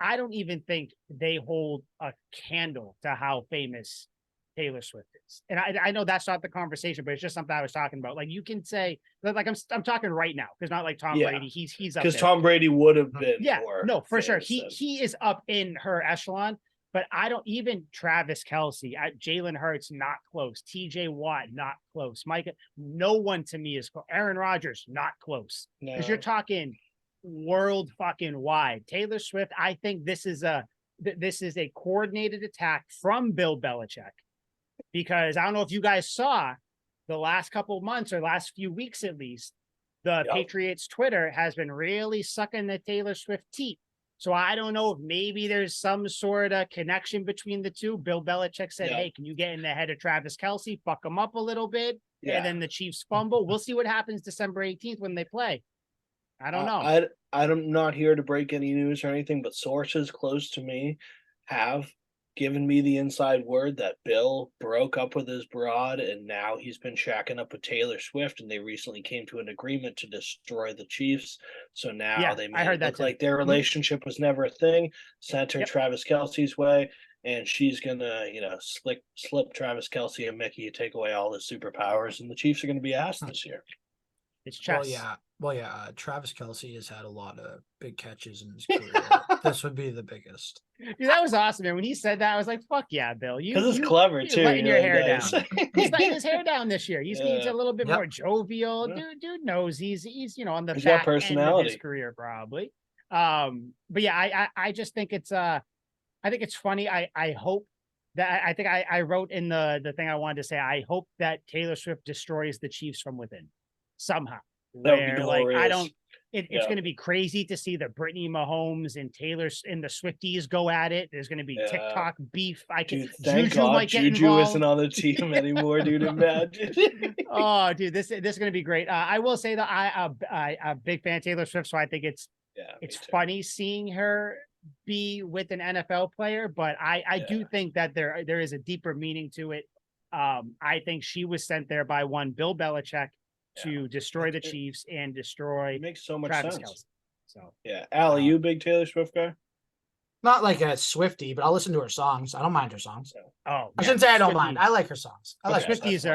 I don't even think they hold a candle to how famous Taylor Swift is. And I know that's not the conversation, but it's just something I was talking about. Like you can say, like I'm talking right now, because not like Tom Brady. He's up because Tom Brady would have been. Yeah, no, for sure. He is up in her echelon. But I don't even Travis Kelce, Jalen Hurts, not close. TJ Watt, not close. Micah, no one to me is close. Aaron Rodgers, not close. Because you're talking world fucking wide. Taylor Swift, I think this is a coordinated attack from Bill Belichick, because I don't know if you guys saw the last couple of months or last few weeks at least, the Patriots Twitter has been really sucking the Taylor Swift teeth. So I don't know if maybe there's some sort of connection between the two. Bill Belichick said, hey, can you get in the head of Travis Kelce, fuck him up a little bit, and then the Chiefs fumble. We'll see what happens December 18th when they play. I don't know. I'm not here to break any news or anything, but sources close to me have given me the inside word that Bill broke up with his broad and now he's been shacking up with Taylor Swift, and they recently came to an agreement to destroy the Chiefs. So now they made it look like their relationship was never a thing. Sent her Travis Kelce's way, and she's gonna, slip Travis Kelce and Mickey, take away all his superpowers, and the Chiefs are gonna be asked this year. It's chess. Well, yeah. Travis Kelce has had a lot of big catches in his career. This would be the biggest. Dude, that was awesome, man. When he said that, I was like, "Fuck yeah, Bill!" Because it's clever too. Letting your hair down. He's letting his hair down this year. He's a little bit more jovial. Dude knows he's on the back end of his career probably. But yeah, I just think it's I think it's funny. I hope that I think I wrote in the thing I wanted to say. I hope that Taylor Swift destroys the Chiefs from within somehow. Where it's going to be crazy to see the Brittany Mahomes and Taylor and the Swifties go at it. There's going to be TikTok beef. Thank God JuJu isn't on the team anymore, dude. Imagine. Oh, dude, this is going to be great. I will say that I'm a big fan of Taylor Swift, so I think it's funny seeing her be with an NFL player, but I do think that there is a deeper meaning to it. I think she was sent there by Bill Belichick to destroy the Chiefs and destroy it makes so much Travis sense. Kelce. So Al, you a big Taylor Swift guy? Not like a Swiftie, but I'll listen to her songs. I don't mind her songs. Oh, I shouldn't say I don't mind. I like her songs. I like Swifties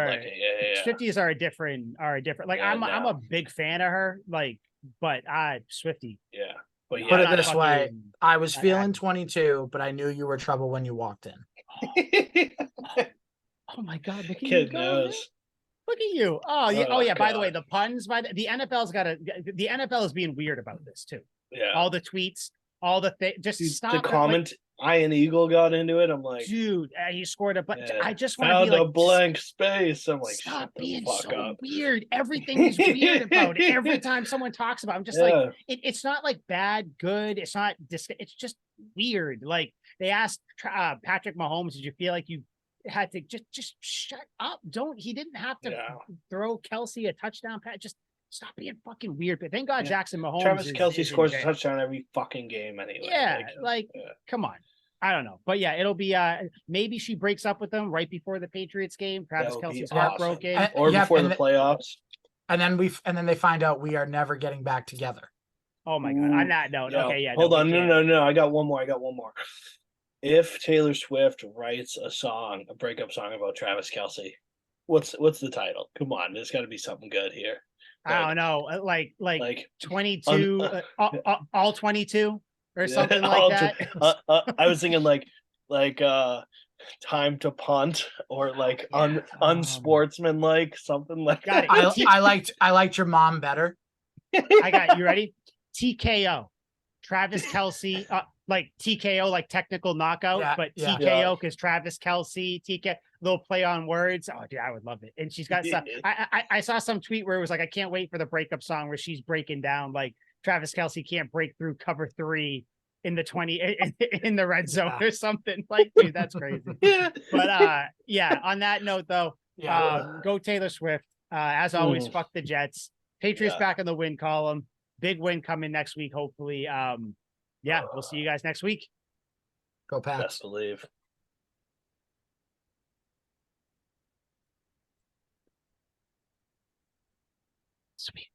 Swifties are a different. Like I'm a big fan of her. Like, but Swiftie. Yeah. But put it this way, I was feeling 22, but I knew you were trouble when you walked in. Oh my God, look at Kid knows. Look at you. Oh yeah. Oh yeah. By the way, the puns by the NFL's the NFL is being weird about this too. Yeah. All the tweets, all the things. Just stop. The Ian Eagle got into it. I'm like, dude, he scored a but yeah, I just want to found be like a blank space. I'm like, stop shut the being fuck so up. weird. Everything is weird about it. Every time someone talks about it, I'm just like, it's not like bad, good. It's not it's just weird. Like they asked Patrick Mahomes, did you feel like you had to just shut up? He didn't have to throw Kelsey a touchdown pass. Just stop being fucking weird. But thank God Jackson Mahomes. Travis Kelsey scores a touchdown every fucking game anyway. Yeah, come on. I don't know. But yeah, it'll be maybe she breaks up with them right before the Patriots game. Travis Kelsey's heartbroken. Or before the playoffs. And then they find out we are never getting back together. Oh my God. On that note, okay, yeah. Hold on. No. I got one more. If Taylor Swift writes a breakup song about Travis Kelsey, what's the title? Come on, there's got to be something good here. I don't know, like 22, all 22 or something like that. I was thinking like time to punt or like unsportsmanlike, something like that. I liked your mom better. I got you ready. TKO, Travis Kelsey, like TKO, like technical knockout, but TKO because Travis Kelsey, TK, little play on words. Oh, dude, I would love it. And she's got some. I saw some tweet where it was like, I can't wait for the breakup song where she's breaking down like Travis Kelsey can't break through cover 3 in the 20 in the red zone or something. Like, dude, that's crazy. But yeah. On that note, though, go Taylor Swift. As always, fuck the Jets. Patriots back in the win column. Big win coming next week, hopefully. Yeah, we'll see you guys next week. Go Pats. Best believe. Sweet.